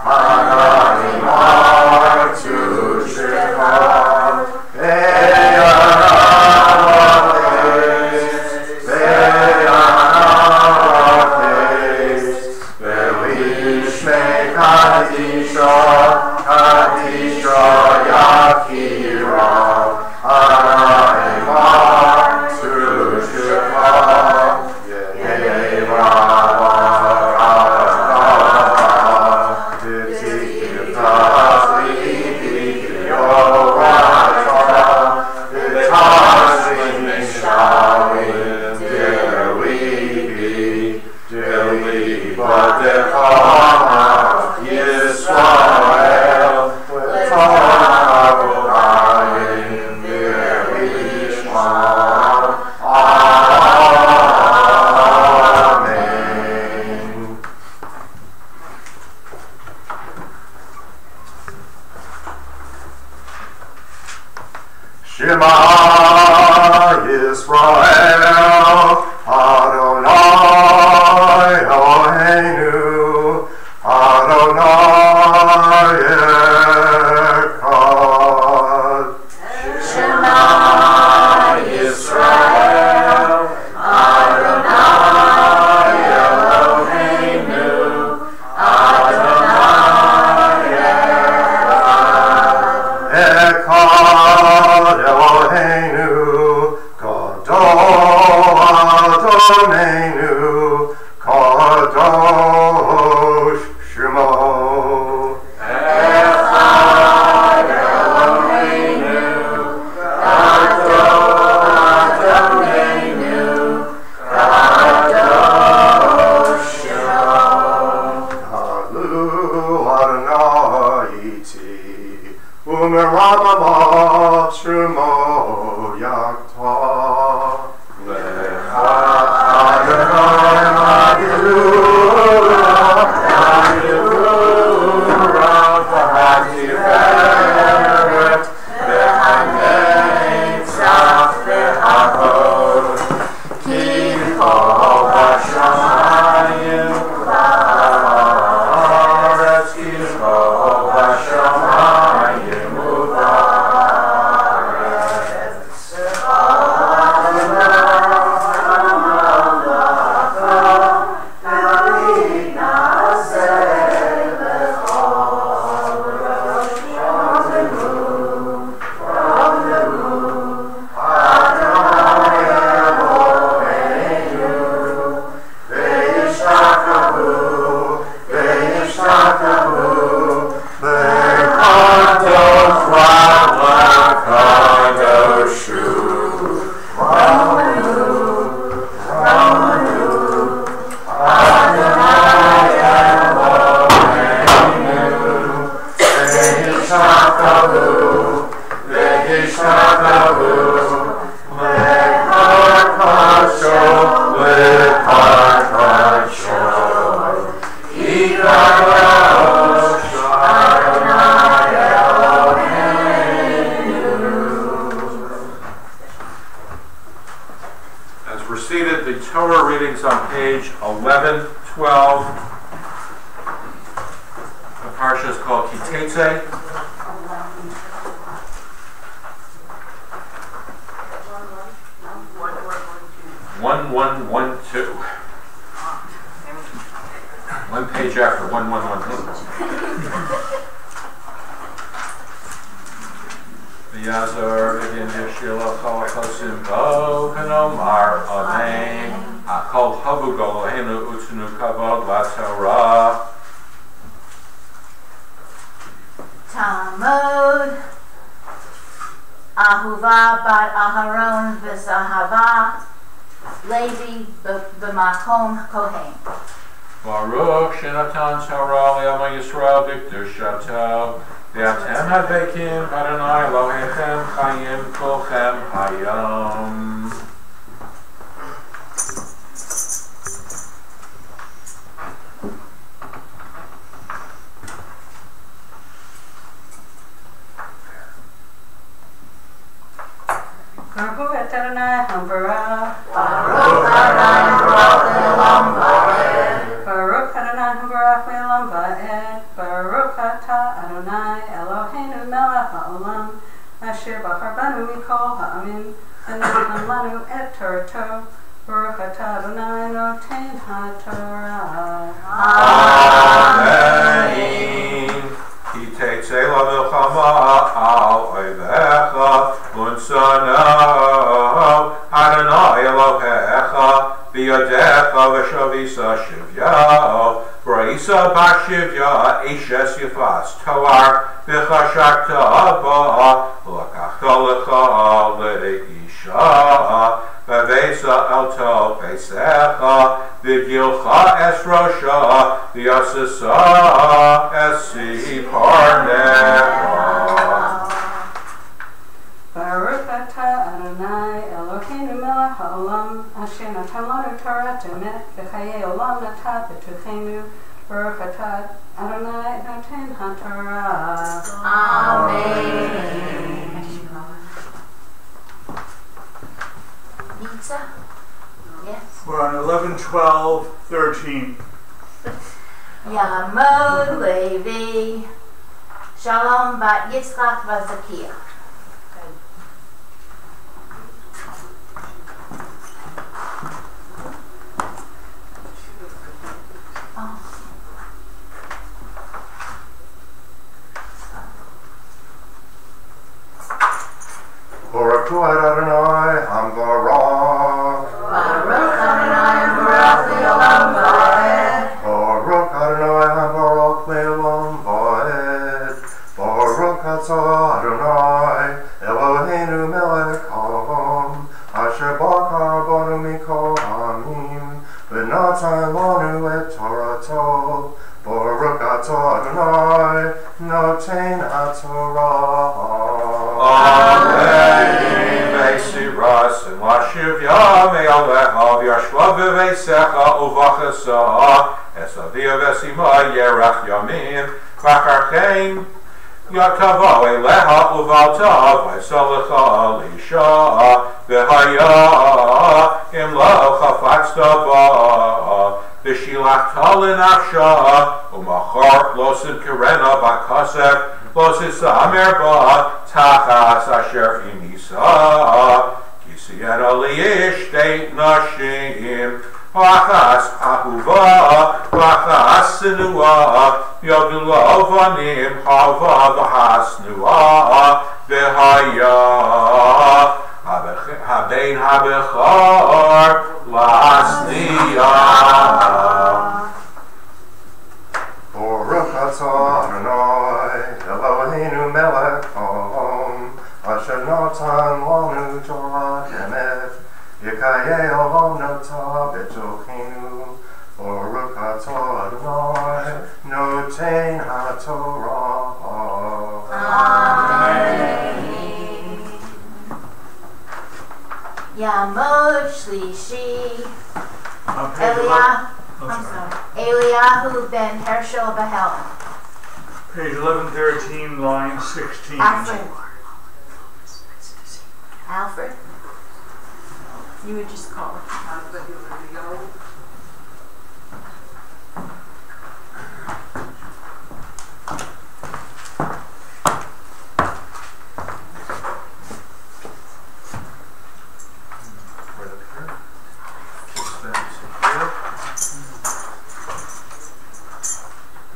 Hanani Martu Shekha, Lishme Kadisha, Kadisha Yahira, Hanani Martu we're seated. The Torah readings on page 1112. The parsha is called Kitetse. 1112. One page after 1112. Yazor v'gin yeshilo chalachosim bo kanomar amen. Akol havu golohenu utnu kavod laTorah. Talmud Ahuva bat Aharon v'Zahava Levi b'makom Kohen. Baruch shenatan Torah l'yama Yisrael b'kedushato. V'atem havekim Adonai Elohechem chayim kolchem hayom. Baruch et Adonai Hambarah. Baruch Adonai Hambarach le'olam va'ed. Baruch Adonai Hambarach le'olam va'ed. Baruch atah Adonai Eloheinu melech ha'olam, asher bachar banu mikol ha'amin, v'natan lanu et Torato. Baruch atah Adonai noten ha'Torah. Amen. Kitetse l'milchama al oivecha unsano Adonai Elohecha v'yodecha v'shavisa shivya v'ra'isa b'shivya eshes yifas toar v'chashakta ba v'lakachta lecha le'isha v'vesa alto v'secha v'gilcha es rosha v'yasisa es siparnecha. Baruch atah Adonai Eloheinu melech ha'olam, asher natan lanu Torah emet v'chayei olam natah b'tuchenu. Baruch atah Adonai noten ha'Torah. Amen. Pizza? Yes. We're on 11:12:13. Yamod Levi Shalom bat Yitzchak v'Zakiah. Baruch Adonai Hambarach. Baruch Adonai Hambarach le'olam va'ed. Baruch Adonai Hambarach le'olam va'ed. Baruch atah Adonai Eloheinu melech ha'olam, asher bachar banu mikol ha'amim, v'natan lanu et Torato. Baruch atah Adonai noten ha'Torah. Amen. Ve'siras and lashivya me'alecha v'yashva v'veisecha uvachasa es avia v'sima yerach yamin v'acharchein yakava eleha uvalta v'salecha alisha v'haya im lo chafatzta ba v'shilachta l'nafsha umachar losin kerena b'kasef losin samer ba tachas asher inisa kisiena liish deit nashim achas ahuva achas sinua yodula vanim hava v'hasnua v'haya habein habechar lasniya. Baruch atah Adonai Eloheinu melech ha'olam, asher natan lanu Torah emet, v'chayei olam natah b'tuchenu. Baruch atah Adonai noten ha'Torah. Amen. Yamod Shlishi On page 11 Eliyahu ben Hershel Bahel. Page 1113, line 16. Alfred. You would just call it. Right up here. Just then, here.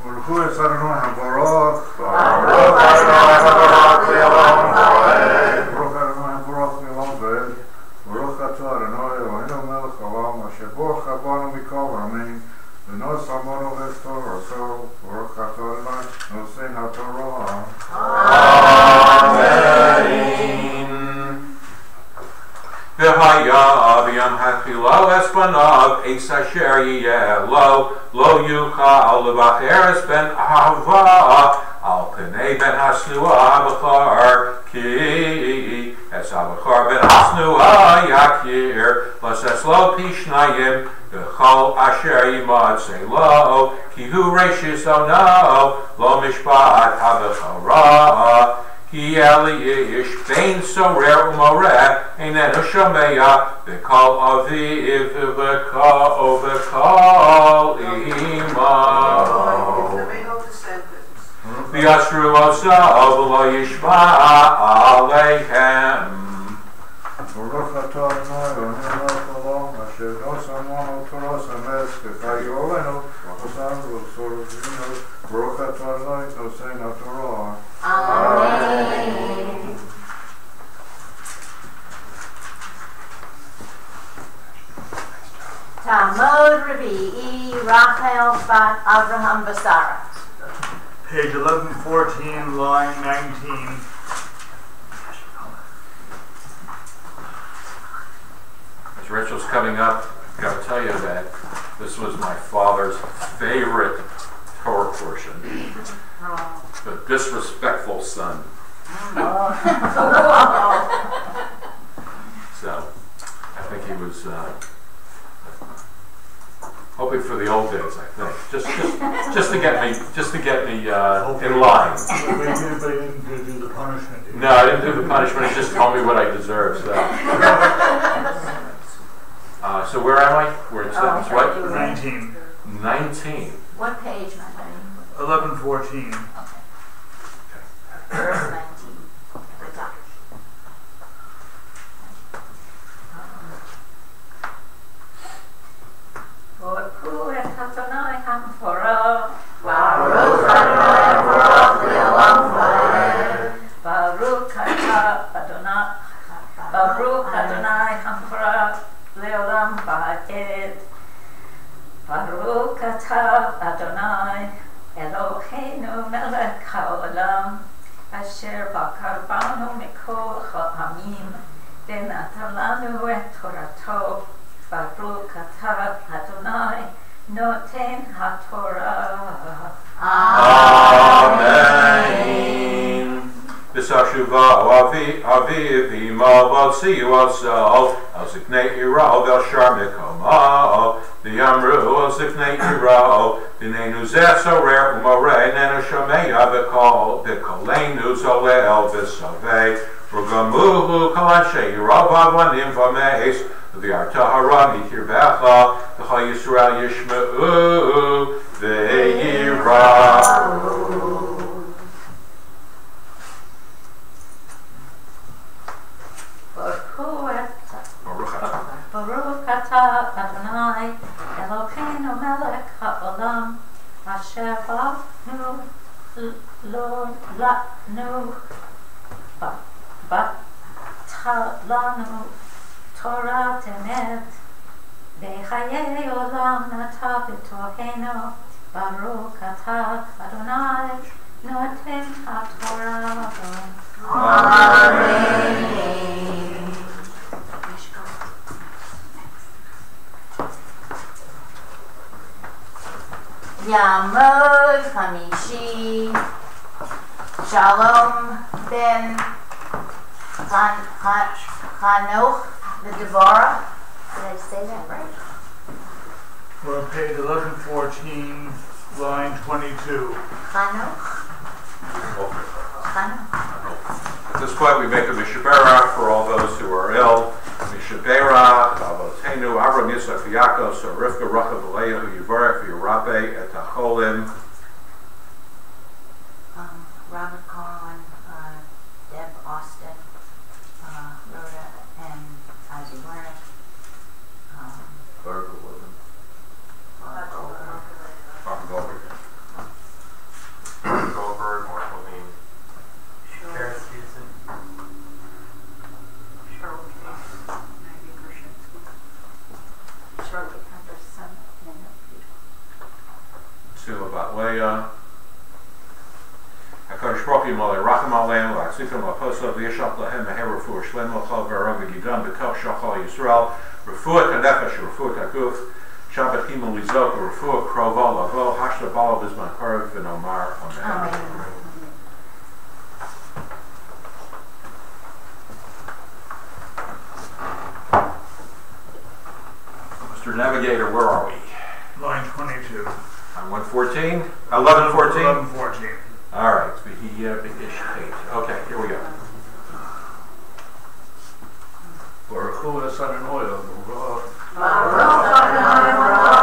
Baruch hu es Adonai HaBaruch. Baruch Adonai HaBaruch Le'olam Vaed. Baruch Adonai HaBaruch Le'olam Vaed. Baruch atah Adonai Eloheinu melech haolam asher borach banu mikol ha'amein v'nos hamonu v'torah. Baruch atah Adonai nosein haTorah. Amen. V'haya b'yam hachilo es banav eis asher yiyeh lo yuchal levacher es ben ahava al pnei ben hasnua b'char ki es abachar ben hasnua yakir l'ses lo pishnayim v'chol asher yimad say lo ki hu reishis ono lo mishpat habechara Ki Eli-ish bein sorer umoreh einenu shomeya v'kol aviv v'kol imo v'yasru ozav v'lo yishma aleihem Baruch atah Adonai Eloheinu melech haolam asher nos hamonu Torah emes k'chayu olenu v'osan v'sorvinu. Baruch atah Adonai nosein haTorah. Amen. Talmud Revi'i Rachel Bat Avraham Basara. Page 1114, line 19. As Rachel's coming up, I've got to tell you that this was my father's favorite Torah portion. The disrespectful son. So, I think he was hoping for the old days. I think just to get me in line. But he didn't do the punishment. No, I didn't do the punishment. He just told me what I deserved. So where am I? Where it says what? 19. 19. What page, my honey? 1114. Verse 19. The top. Baruch Adonai HaMevorach. Baruch Adonai HaMevorach Le'olam Vaed. Baruch Adonai. Baruch Adonai HaMevorach Le'olam Vaed. Baruch atah Adonai Eloheinu melech haolam asher bakar banu mikol ha'amim v'natan lanu et torato. Baruch atah Adonai noten haTorah. Amen. V'sashuva aviv imo v'tziyu also al ziknei iro v'shar mikoma v'yamru al ziknei iro v'neinu zeh sorer umoreh nenu shomeya v'kolenu zolel v'saveh v'gamuhu kol anshe iro v'avanim v'meis v'yartahara mikirvecha v'chol Yisrael yishma'u v'yirahu. Baruch atah Adonai Eloheinu melech haolam asher banu batalanu Torah temet v'chayei olam nata b'tohenu. Baruch atah Adonai noten haTorah. Amen. Yamod Hamishi Shalom ben Hanoch the Devorah. Did I say that right? We're on page 1114, line 22. Hanoch? Hanoch. At this point, we make a mishabara for all those who are ill. Mishabera, Avotenu, Avram Yitzchak Yaakov, so Rivka Rachav Leah, who Yivarech v'Yirabe et Hacholim. Robert Carlin, Deb Austin, Rhoda, and Ozzy Wernick. Barbara Woodman. Martin Goldberg. Goldberg, Mark Levine. Karen Stevenson. Cheryl Case, Maggie Krashinsky. Shirley Henderson, Sula Batleya. HaKadosh Baruch Hu Yimolei Racham Aleinu V'Atzifim L'Posav V'Yishach Lahem Meher Refuah Shlem L'Chol V'Aram V'Gidam B'Toch Shachal Yisrael Refuah HaNefesh Refuah HaGuf Shabbat Himel Lizok Refuah Krova Lavo Hashta Bala B'Zman Karev V'Nomar Amen. Mr. Navigator, where are we? Line 22. On 114? 1114? 1114. All right, okay, here we go. Baruch Hu es Adonai Baruch Baruch Adonai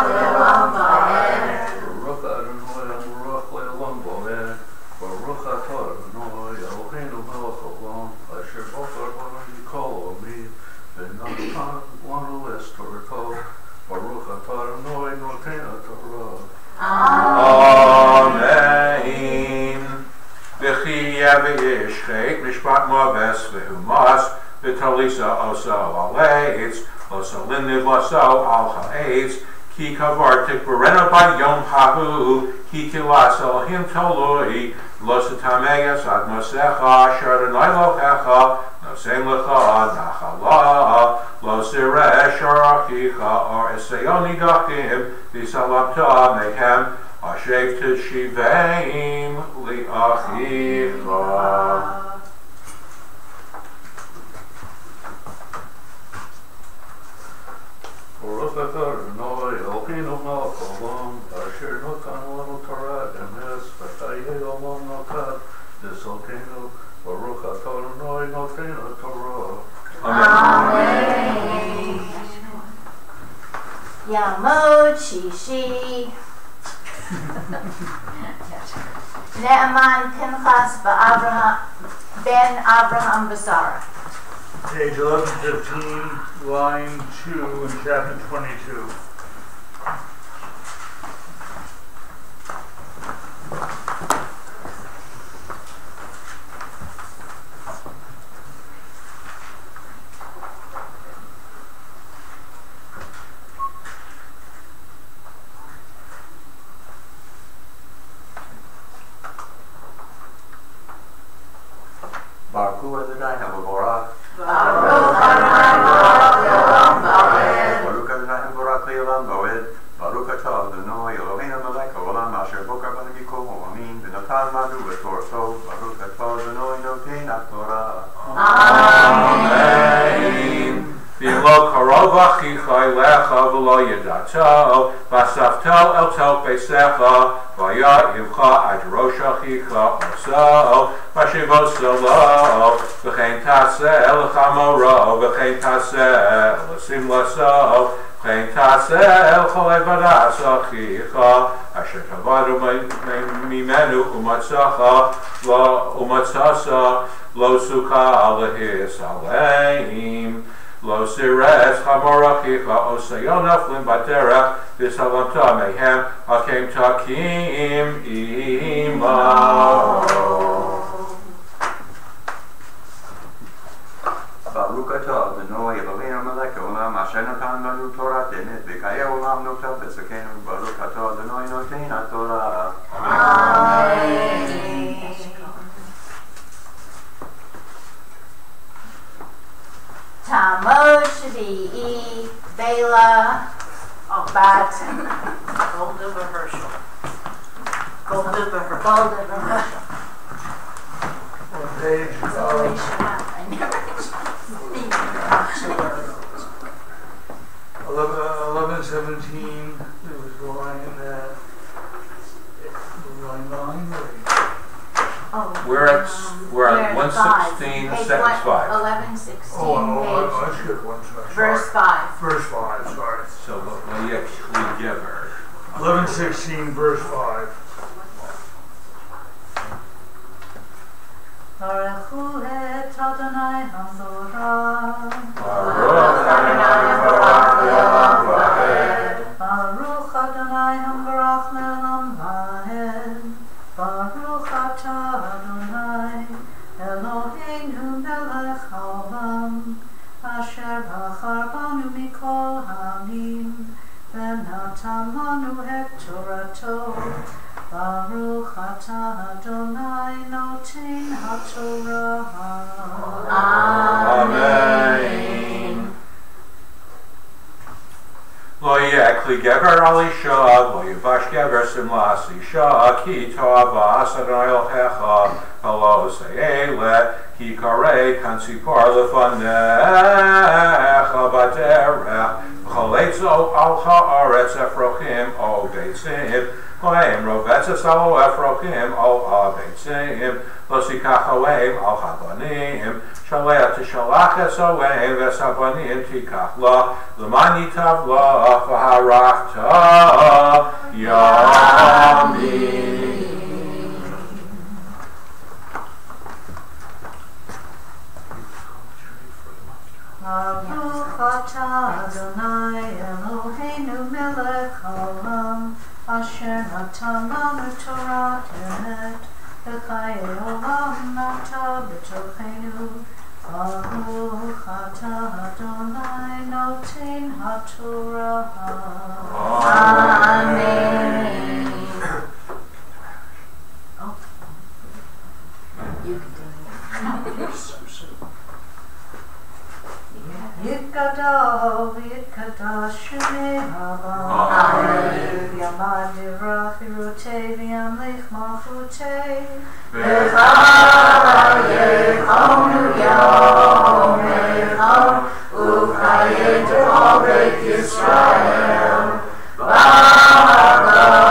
Le'olam Va'ed. Baruch Adonai Baruch Le'olam Va'ed. Baruch Atah Adonai Eloheinu melech haolam asher bochar banu yikol omi v'natan lanu es Torato. Baruch Atah Adonai noten haTorah. Amen. V'chi yav'yishchek mishpat moves v'humas v'talisa oso aleitz oso linid loso al ha'etz ki kavartik v'rena b'yom hahu ki kilas Elohim toloi losa tameyas ad mosecha asher Adonai lochecha nosein lecha nachala lo siresh arachicha or esayoni dachim v'salamta mehem ashev teshiveim li'achicha. Baruch Atah Adonai Eloheinu melech haolam asher natan lanu Torah emes v'chayei olam notat v'zolkenu. Baruch Atah Adonai noten haTorah. Amen. Yamod Shishi. Ne'eman Pinchas ben Abraham Basara. Page 1115, line 2 in chapter 22. Baruch Hu Adonai HaMevorach. Baruch Adonai Le'olam Va'ed. Baruch Adonai HaMevorach Le'olam Va'ed. Baruch Atah Adonai Eloheinu melech haolam asher bochar banu yikol omin v'natan lanu et Torato. Baruch Atah Adonai noten haTorah. Amen. V'lo karov achicha elecha v'lo yedato v'asafto el tel peisecha v'ya'ivcha ad rosh achicha oso v'shivoso lo v'chein taseh l'chamoro v'chein taseh l'simlaso v'chein taseh l'cholei vadas achicha asher tavadu mimenu umatzasa lo suka alehis aleim Lo sires chamorachicha osayonaflim baterach v'salamta mehem hakem takim imo. Baruch Atah Adonai Eloheinu melech haolam asher natan lanu Torah emet v'chayei olam notav v'tzakenu. Baruch Atah Adonai noten haTorah. Amen. Tamod Shvi'i Bela Bat Golduva Herschel. What page? Zoe Shabbat. I never 1117, it was line 9. Oh, We're at we're 116. 116, Page sentence 5. 11, 16, Oh, page, I skipped one, sorry. verse 5. Verse 5, sorry. So, Loyekli 11:16, verse 5. Baruch hu et Adonai HaTorah. Baruch Adonai Baruch Le'olam Vaed. Baruch Adonai Hambarach Le'olam Vaed. Baruch atah Adonai Eloheinu melech haolam, asher bachar banu mikol ha'amim, v'natan lanu et Torato. Baruch atah Adonai noten haTorah. Amen. Lo yekli gever al isha, lo yivash gever simlas isha, ki to'avas Adonai Elohecha, v'lo se'ele, ki karei kansipar lefanecha baderech, v'chol eitzo al ha'aretz efrochim o beitzim, Kohem rovetzes al efrochim al ha'beitzim, lo sikach oeim al habanim, Shalea tishalach es oeim ves habanim tikach la, L'man yitav la v'harachta yamim. Baruch atah Adonai Eloheinu melech haolam, asher natan lanu Torah emet, v'chayei olam nata b'tochenu. Baruch atah Adonai noten haTorah. Amen. Oh. You can do it. Yikadal v'yikadash shemei haba. Amen. Yamad divrach virutei v'yamlich malchutei. V'chayechonu yomecho, u'chayetu all Beit Yisrael. Ba'agala,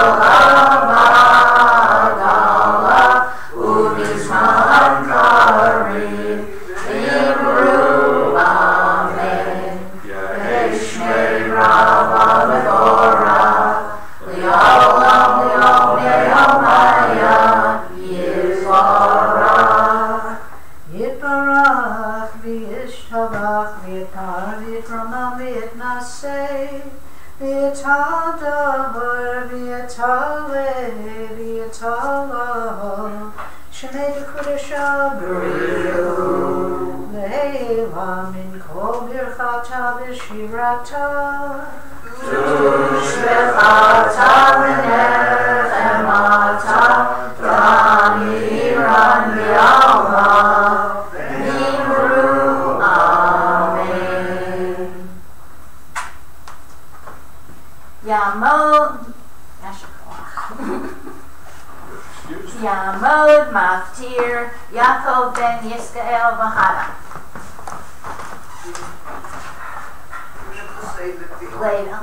u'bizman karim, v'imru amen. Ye'ishmei rava v'torah, li'olam li'olnei omaya, Yisvarach. Yitbarach v'yishtabach v'yitar v'yitramam v'yitnaseh, v'yitador v'yitaleh v'yitalah, Shemei b'kodesha b'riu, le'ela min kol birchata v'shirata. Tushbechata v'nechemata, Tamiran v'alma, v'nimru amen. Yamod, Yamod Maftir, Yaakov ben Yisrael v'Hana.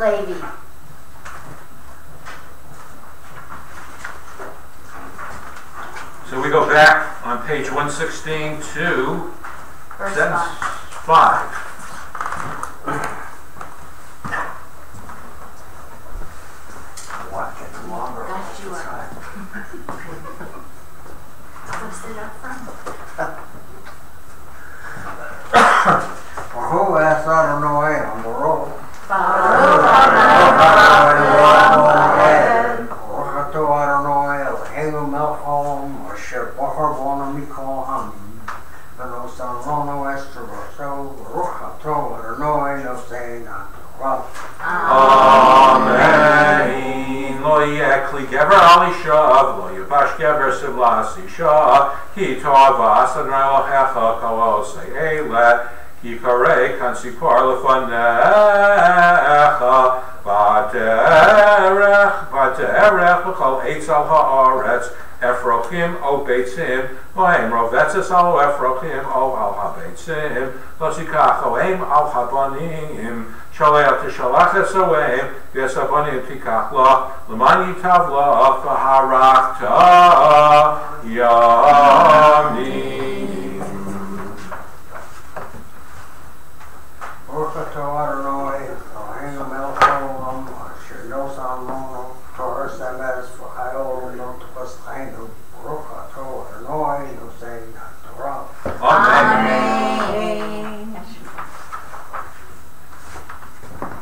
Levi. So we go back on page 116 to Verse sentence 5. 5. What gets longer? Got you up. What's it up from? For who asked Adonai on the road? Baruch Adonai Baruch Adonai Eloheinu melech haolam, asher bachar banu mikol ha'amim, v'nosan lanu es Torato. Baruch atah Adonai noten haTorah. Amen. Lo yekli gever al isha, lo yivash gever simlas isha, ki to'avas Adonai Elohecha kalo se'ele, ki karei kansipar lefanecha, baderech v'chol eitz al ha'aretz, efrochim o beitzim, Kohem rovetzes al efrochim o al ha'beitzim, lo sikach oeim al habanim, Shalea tishalach es oeim, v'es habanim tikach la, l'man yitav la v'harachta yamim.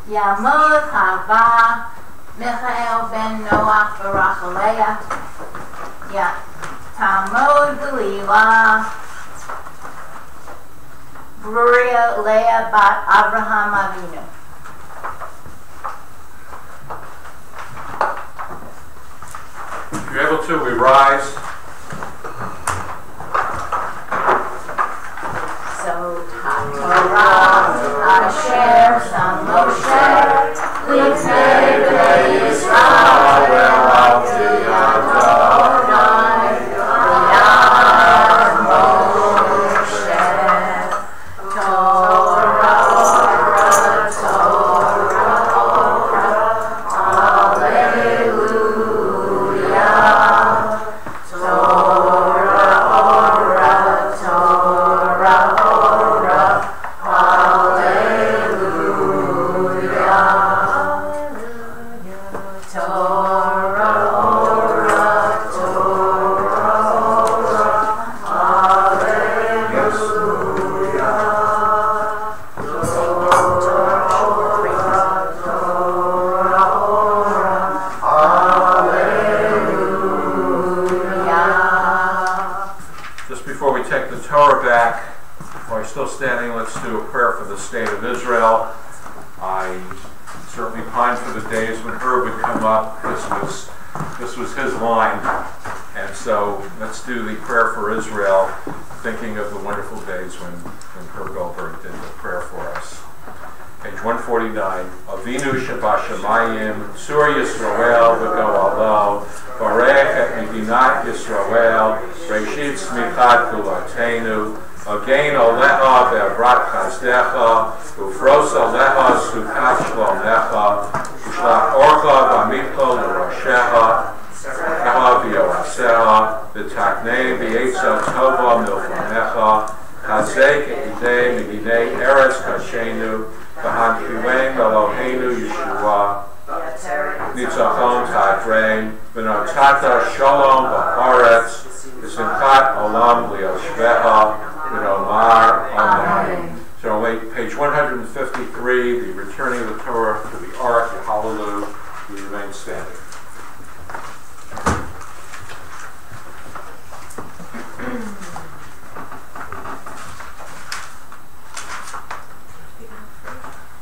Yamud Hava, Michael ben Noach Barachalea, Talmud Galila, Bruria Leah bat Abraham Avinu. If you're able to, we rise. So, Torah, Asher, Sam Moshe, Lifnei Bnei Yisrael, Ve'alti Adonai, Yad Moshe, Torah, standing, let's do a prayer for the state of Israel. I certainly pined for the days when Herb would come up. This was his line. And so let's do the prayer for Israel, thinking of the wonderful days when Herb Goldberg did the prayer for us. Page 149. Avinu Shabashamayim, Sur Yisrael v'Go'alo, Barech et Medinat Yisrael, Reshit Smichat Gulatenu, Again Oleha ve'avrat chazdecha, ufros Oleha sukat shlomecha, ushlach orcha v'amitcha l'roshecha, echa v'yoaseha, v'taknei v'yetza tova milfonecha, chazek idei migidei eretz kashenu, v'hankilein Eloheinu Yeshua, nitzachon ta'adrein, v'notata shalom b'haaretz, v'simchat olam li'oshveha, Omar, Amen. So page 153, the returning of the Torah to the Ark, the Hallelujah, we remain standing.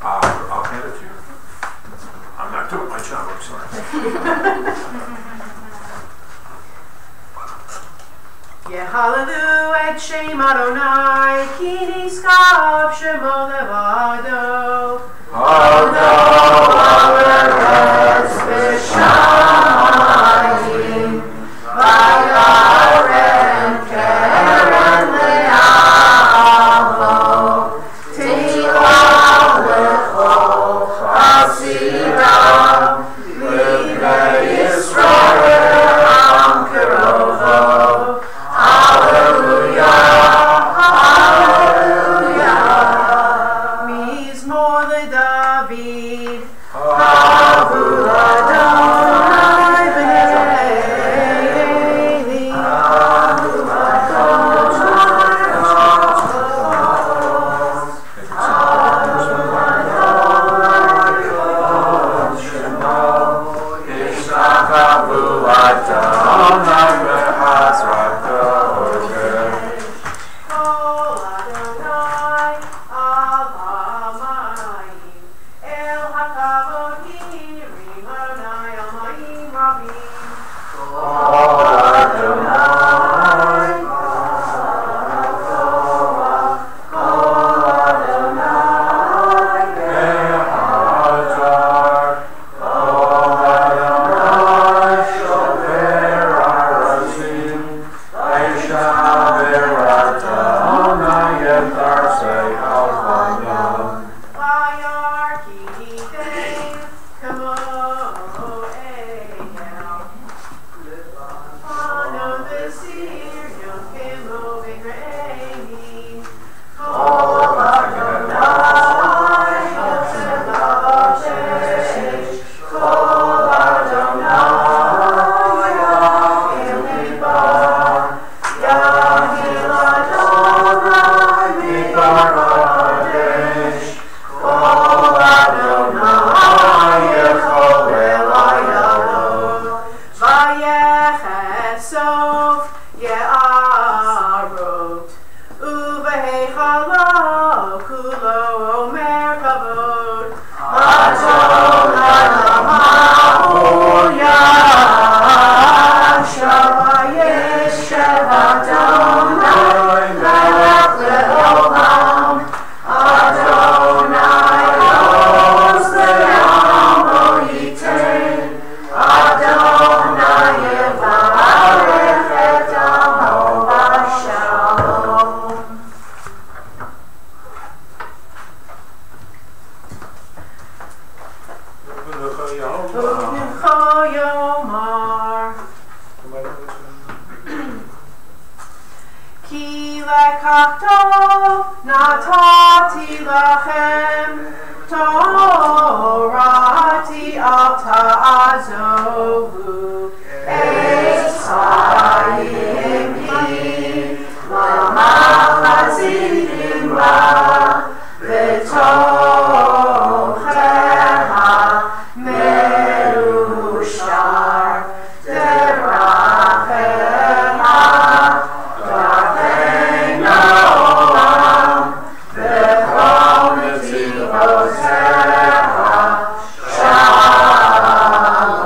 I'll hand it to you. I'm not doing my job, I'm sorry. Yehalelu et Shem Adonai, ki niskav shemo levado. Hodo ha'eretz v'shamayim, v'yaren keren le'avo, tila l'chol chasida, l'bnei Yisrael am kerovo. Adonai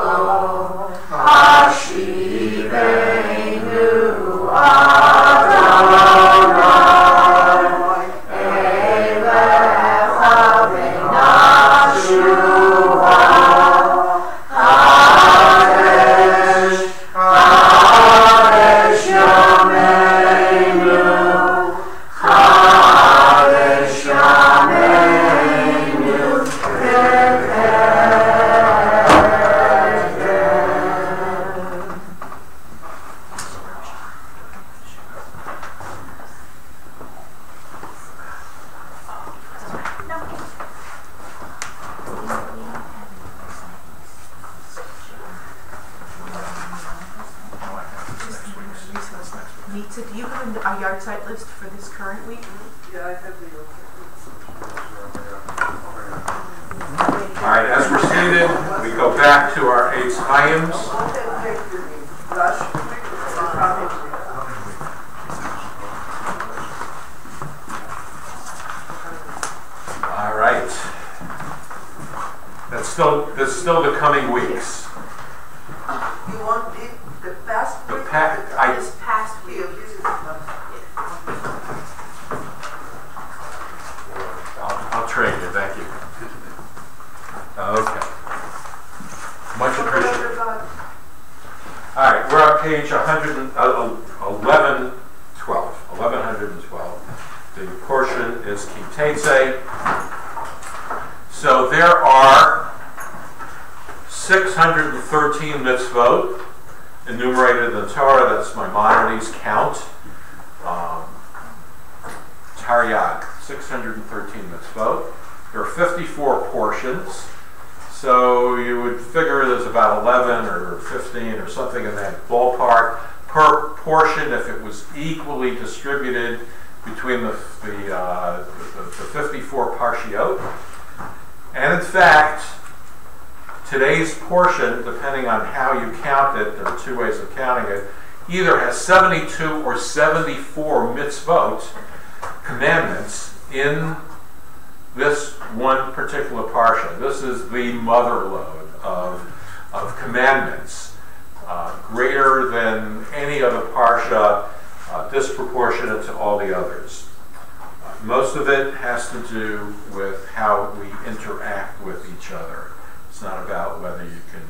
Shalom, Hashivenu Adonai, Elecha v'nashua, Kadesh, Kadesh Yameinu, Kadesh Yameinu, Lisa, do you have a yard site list for this current week? Yeah, I have the. All right, as we're seated, we go back to our Eitz Chaim's. All right. That's still the coming weeks. You want the past The week? This past week. I'll trade you, thank you. Okay. Much appreciated. All right, we're on page 1112. The portion is Kitetse. So there are 613 mitzvot enumerated in the Torah. That's Maimonides' count. Taryag, 613 mitzvot. There are 54 portions. So you would figure there's about 11 or 15 or something in that ballpark per portion if it was equally distributed between the 54 parshiot. And in fact, today's portion, depending on how you count it, there are two ways of counting it, either has 72 or 74 mitzvot, commandments, in this one particular parsha. This is the mother lode of commandments, greater than any other parsha, disproportionate to all the others. Most of it has to do with how we interact with each other. It's not about whether you can,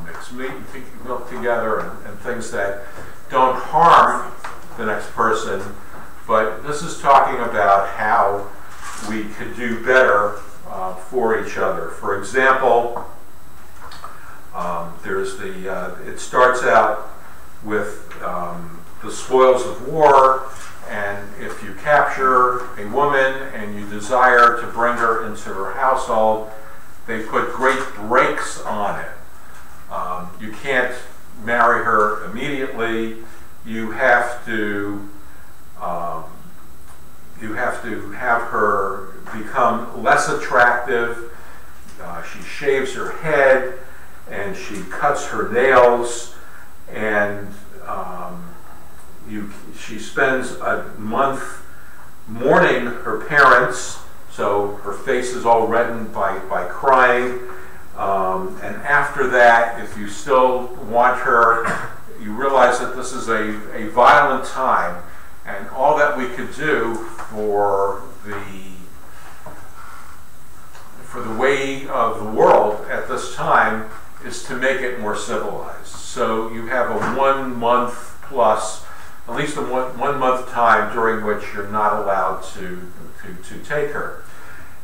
mix meat and milk together and things that don't harm the next person, but this is talking about how we could do better for each other. For example, it starts out with the spoils of war, and if you capture a woman and you desire to bring her into her household, they put great brakes on it. You can't marry her immediately. You have to have her become less attractive. She shaves her head and she cuts her nails, and she spends a month mourning her parents, so her face is all reddened by crying. And after that, if you still want her, you realize that this is a violent time, and all that we could do for the way of the world at this time is to make it more civilized. So you have a 1 month plus, at least a one month time during which you're not allowed to take her.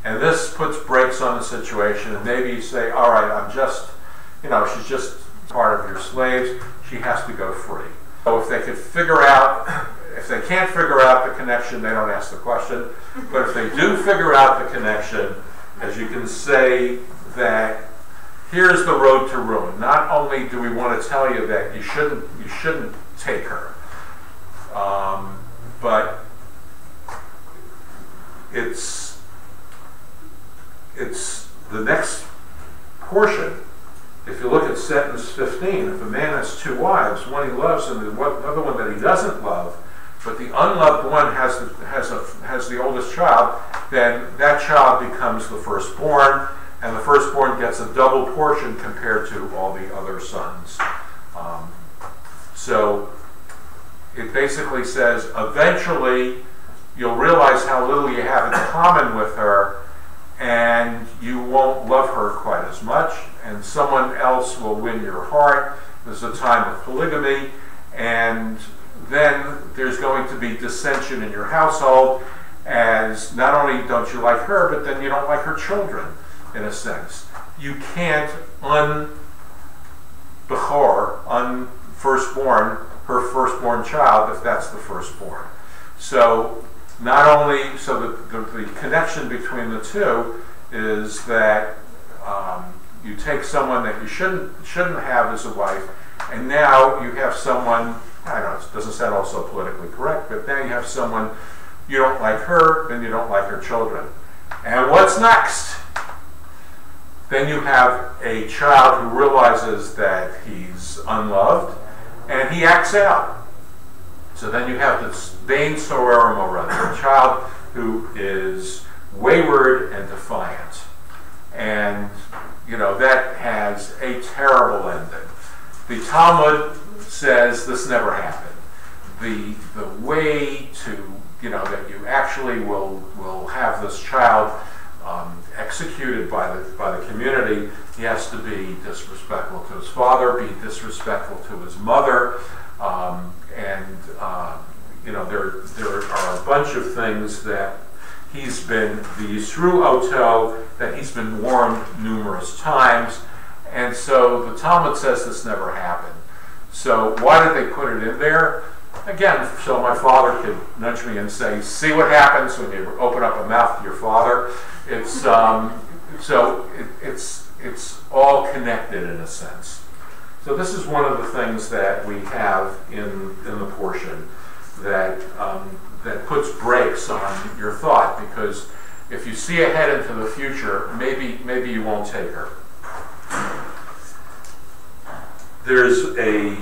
And this puts brakes on the situation, and maybe you say, all right, she's just part of your slaves, she has to go free. So if they can't figure out the connection, they don't ask the question. But if they do figure out the connection, as you can say that here's the road to ruin. Not only do we want to tell you that you shouldn't take her, but it's the next portion. If you look at sentence 15, if a man has 2 wives, one he loves and the other one that he doesn't love, but the unloved one has the oldest child, then that child becomes the firstborn, and the firstborn gets a double portion compared to all the other sons. So it basically says eventually you'll realize how little you have in common with her, and you won't love her quite as much, and someone else will win your heart. There's a time of polygamy, and then there's going to be dissension in your household, as not only don't you like her, but then you don't like her children, in a sense. You can't firstborn her firstborn child if that's the firstborn. So not only, so the connection between the two is that you take someone that you shouldn't have as a wife, and now you have someone, I don't know, it doesn't sound also politically correct, but now you have someone, you don't like her, then you don't like her children. And what's next? Then you have a child who realizes that he's unloved, and he acts out. So then you have this Bain Soror Morella, a child who is wayward and defiant. And, you know, that has a terrible ending. The Talmud says this never happened. The way to, you know, that you actually will have this child executed by the community, he has to be disrespectful to his father, be disrespectful to his mother, you know, there are a bunch of things that he's been, the Yisru Oto, that he's been warned numerous times, and so the Talmud says this never happened. So why did they put it in there? Again, so my father could nudge me and say, see what happens when you open up a mouth to your father. It's it's all connected in a sense. So this is one of the things that we have in the portion that that puts brakes on your thought, because if you see ahead into the future, maybe you won't take her. There's a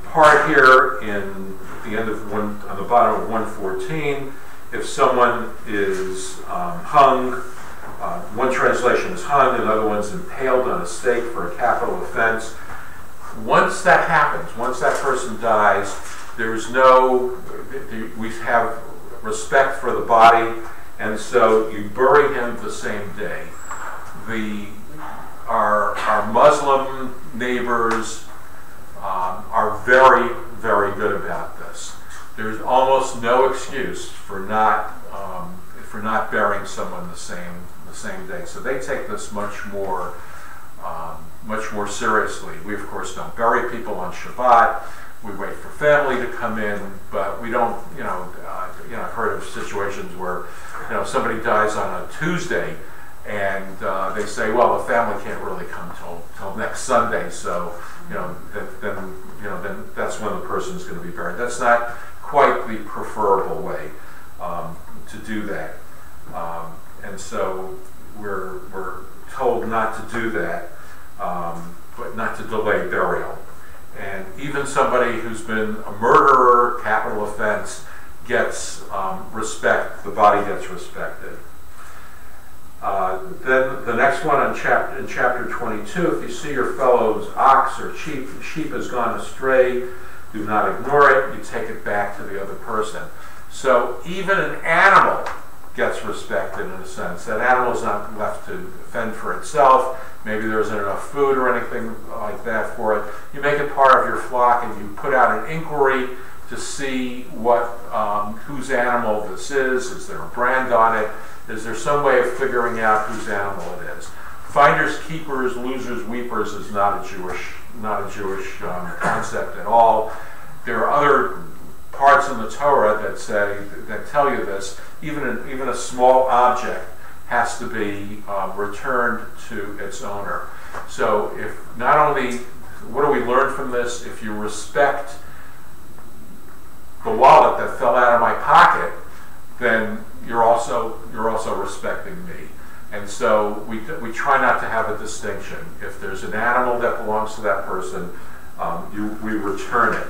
part here in the end of on the bottom of 114. If someone is hung, one translation is hung, another one's impaled on a stake for a capital offense. Once that happens, once that person dies, there's no, we have respect for the body, and so you bury him the same day. Our Muslim neighbors are very, very good about this. There's almost no excuse for not burying someone the same day. So they take this much more seriously. We of course don't bury people on Shabbat. We wait for family to come in, but we don't. I've heard of situations where somebody dies on a Tuesday, and they say, well, the family can't really come till next Sunday, so then that's when the person's going to be buried. That's not quite the preferable way to do that, and so we're told not to do that, but not to delay burial. And even somebody who's been a murderer, capital offense, gets respect. The body gets respected. Then the next one in chapter 22, if you see your fellow's ox or sheep has gone astray, do not ignore it. You take it back to the other person. So even an animal gets respected in a sense. That animal is not left to fend for itself. Maybe there isn't enough food or anything like that for it. You make it part of your flock, and you put out an inquiry to see whose animal this is. Is there a brand on it? Is there some way of figuring out whose animal it is? Finders, keepers, losers, weepers is not a Jewish concept at all. There are other parts in the Torah that tell you this. Even a small object has to be returned to its owner. So if not only, what do we learn from this? If you respect the wallet that fell out of my pocket, then you're also respecting me. And so we try not to have a distinction. If there's an animal that belongs to that person, we return it.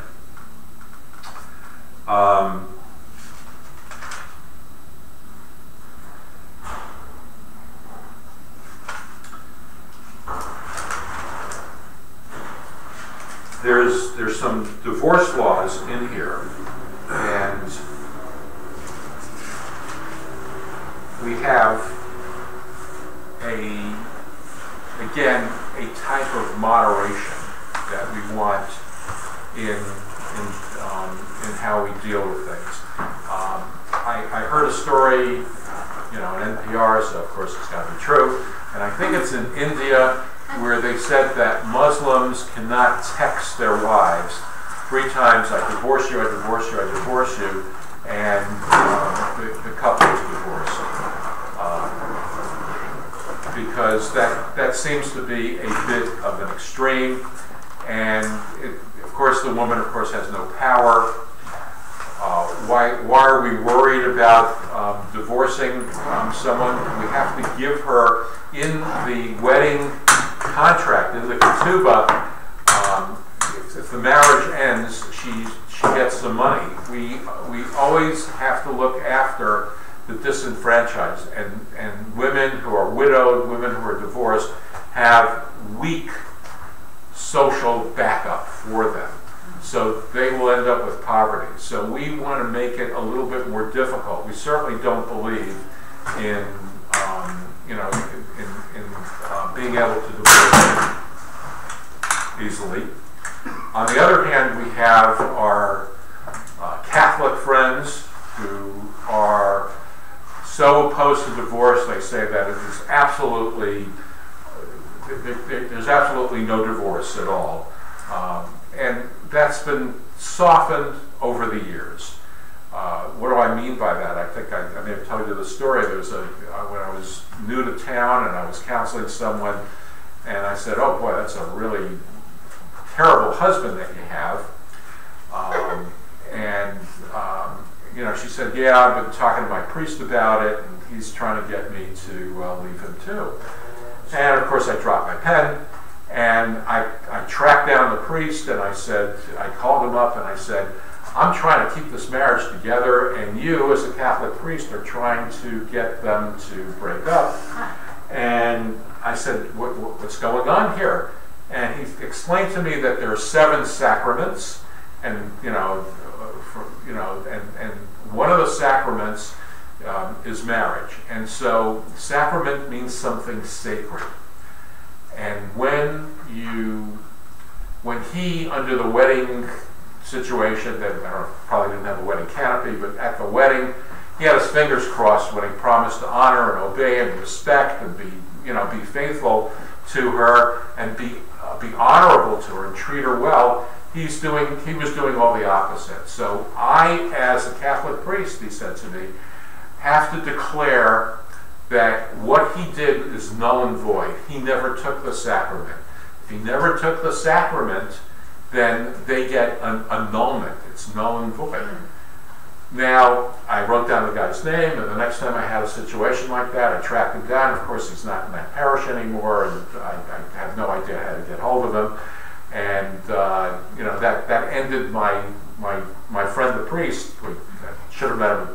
there's some divorce laws in here, and we have again a type of moderation that we want in how we deal with things. I heard a story, on NPR, so of course it's got to be true, and I think it's in India where they said that Muslims cannot text their wives 3 times, I divorce you, I divorce you, I divorce you, and the couple is divorced. Because that seems to be a bit of an extreme, and of course the woman, of course, has no power. Why are we worried about divorcing someone? We have to give her, in the wedding contract, in the ketubah, if the marriage ends, she gets the money. We always have to look after the disenfranchised, and women who are widowed, women who are divorced, have weak social backup for them. So they will end up with poverty. So we want to make it a little bit more difficult. We certainly don't believe in being able to divorce easily. On the other hand, we have our Catholic friends who are so opposed to divorce. They say that it is there's absolutely no divorce at all, and that's been softened over the years. What do I mean by that? I think I may have told you the story. There was when I was new to town and I was counseling someone, and I said, "Oh boy, that's a really terrible husband that you have." She said, "Yeah, I've been talking to my priest about it, and he's trying to get me to leave him too." And of course, I dropped my pen, and I tracked down the priest, and I called him up, and I said, "I'm trying to keep this marriage together, and you, as a Catholic priest, are trying to get them to break up." And I said, "What's going on here?" And he explained to me that there are 7 sacraments, and and one of the sacraments is marriage, and so sacrament means something sacred. And when he, under the wedding situation, that probably didn't have a wedding canopy, but at the wedding, he had his fingers crossed when he promised to honor and obey and respect and be faithful to her and be honorable to her and treat her well. He was doing all the opposite. So I, as a Catholic priest, he said to me, have to declare that what he did is null and void. He never took the sacrament. If he never took the sacrament, then they get an annulment. It's null and void. Now, I wrote down the guy's name, and the next time I had a situation like that, I tracked him down. Of course, he's not in that parish anymore, and I have no idea how to get hold of him. And that ended my friend the priest. We should have met him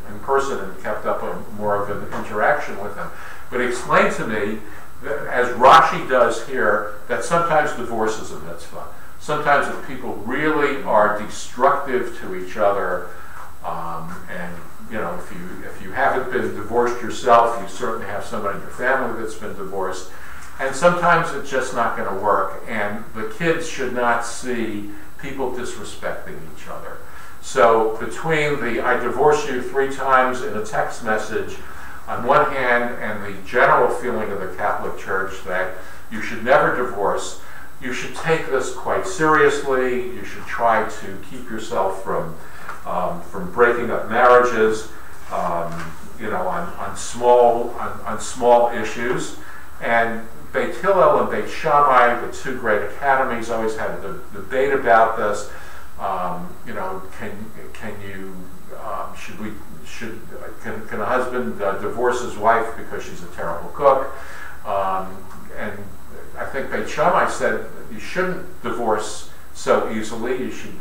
in person and kept up more of an interaction with him. But he explained to me, as Rashi does here, that sometimes divorce is a mitzvah. Sometimes if people really are destructive to each other, and if you haven't been divorced yourself, you certainly have somebody in your family that's been divorced. And sometimes it's just not going to work, and the kids should not see people disrespecting each other. So between the "I divorce you" 3 times in a text message on one hand, and the general feeling of the Catholic Church that you should never divorce, you should take this quite seriously. You should try to keep yourself from breaking up marriages, on small issues. And Beit Hillel and Beit Shammai, the 2 great academies, always had a debate about this. Can a husband divorce his wife because she's a terrible cook? And I think Beit Shammai said you shouldn't divorce so easily. You should.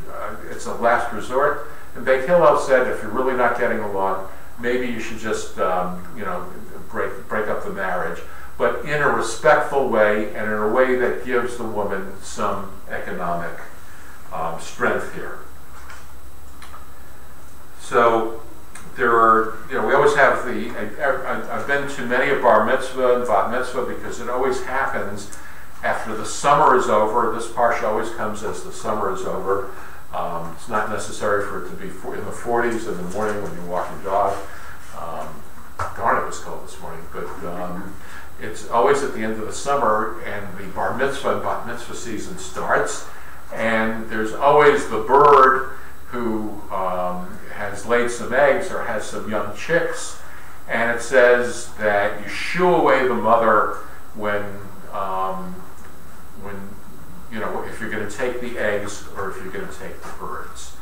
It's a last resort. And Beit Hillel said if you're really not getting along, maybe you should just break up the marriage, but in a respectful way and in a way that gives the woman some economic strength here. So there are, we always have I've been to many a bar mitzvah and bat mitzvah because it always happens after the summer is over. This parsha always comes as the summer is over. It's not necessary for it to be in the 40s in the morning when you walk your dog. Darn, it was cold this morning, but it's always at the end of the summer, and the bar mitzvah and bat mitzvah season starts, and there's always the bird who has laid some eggs or has some young chicks, and it says that you shoo away the mother when if you're going to take the eggs or if you're going to take the birds.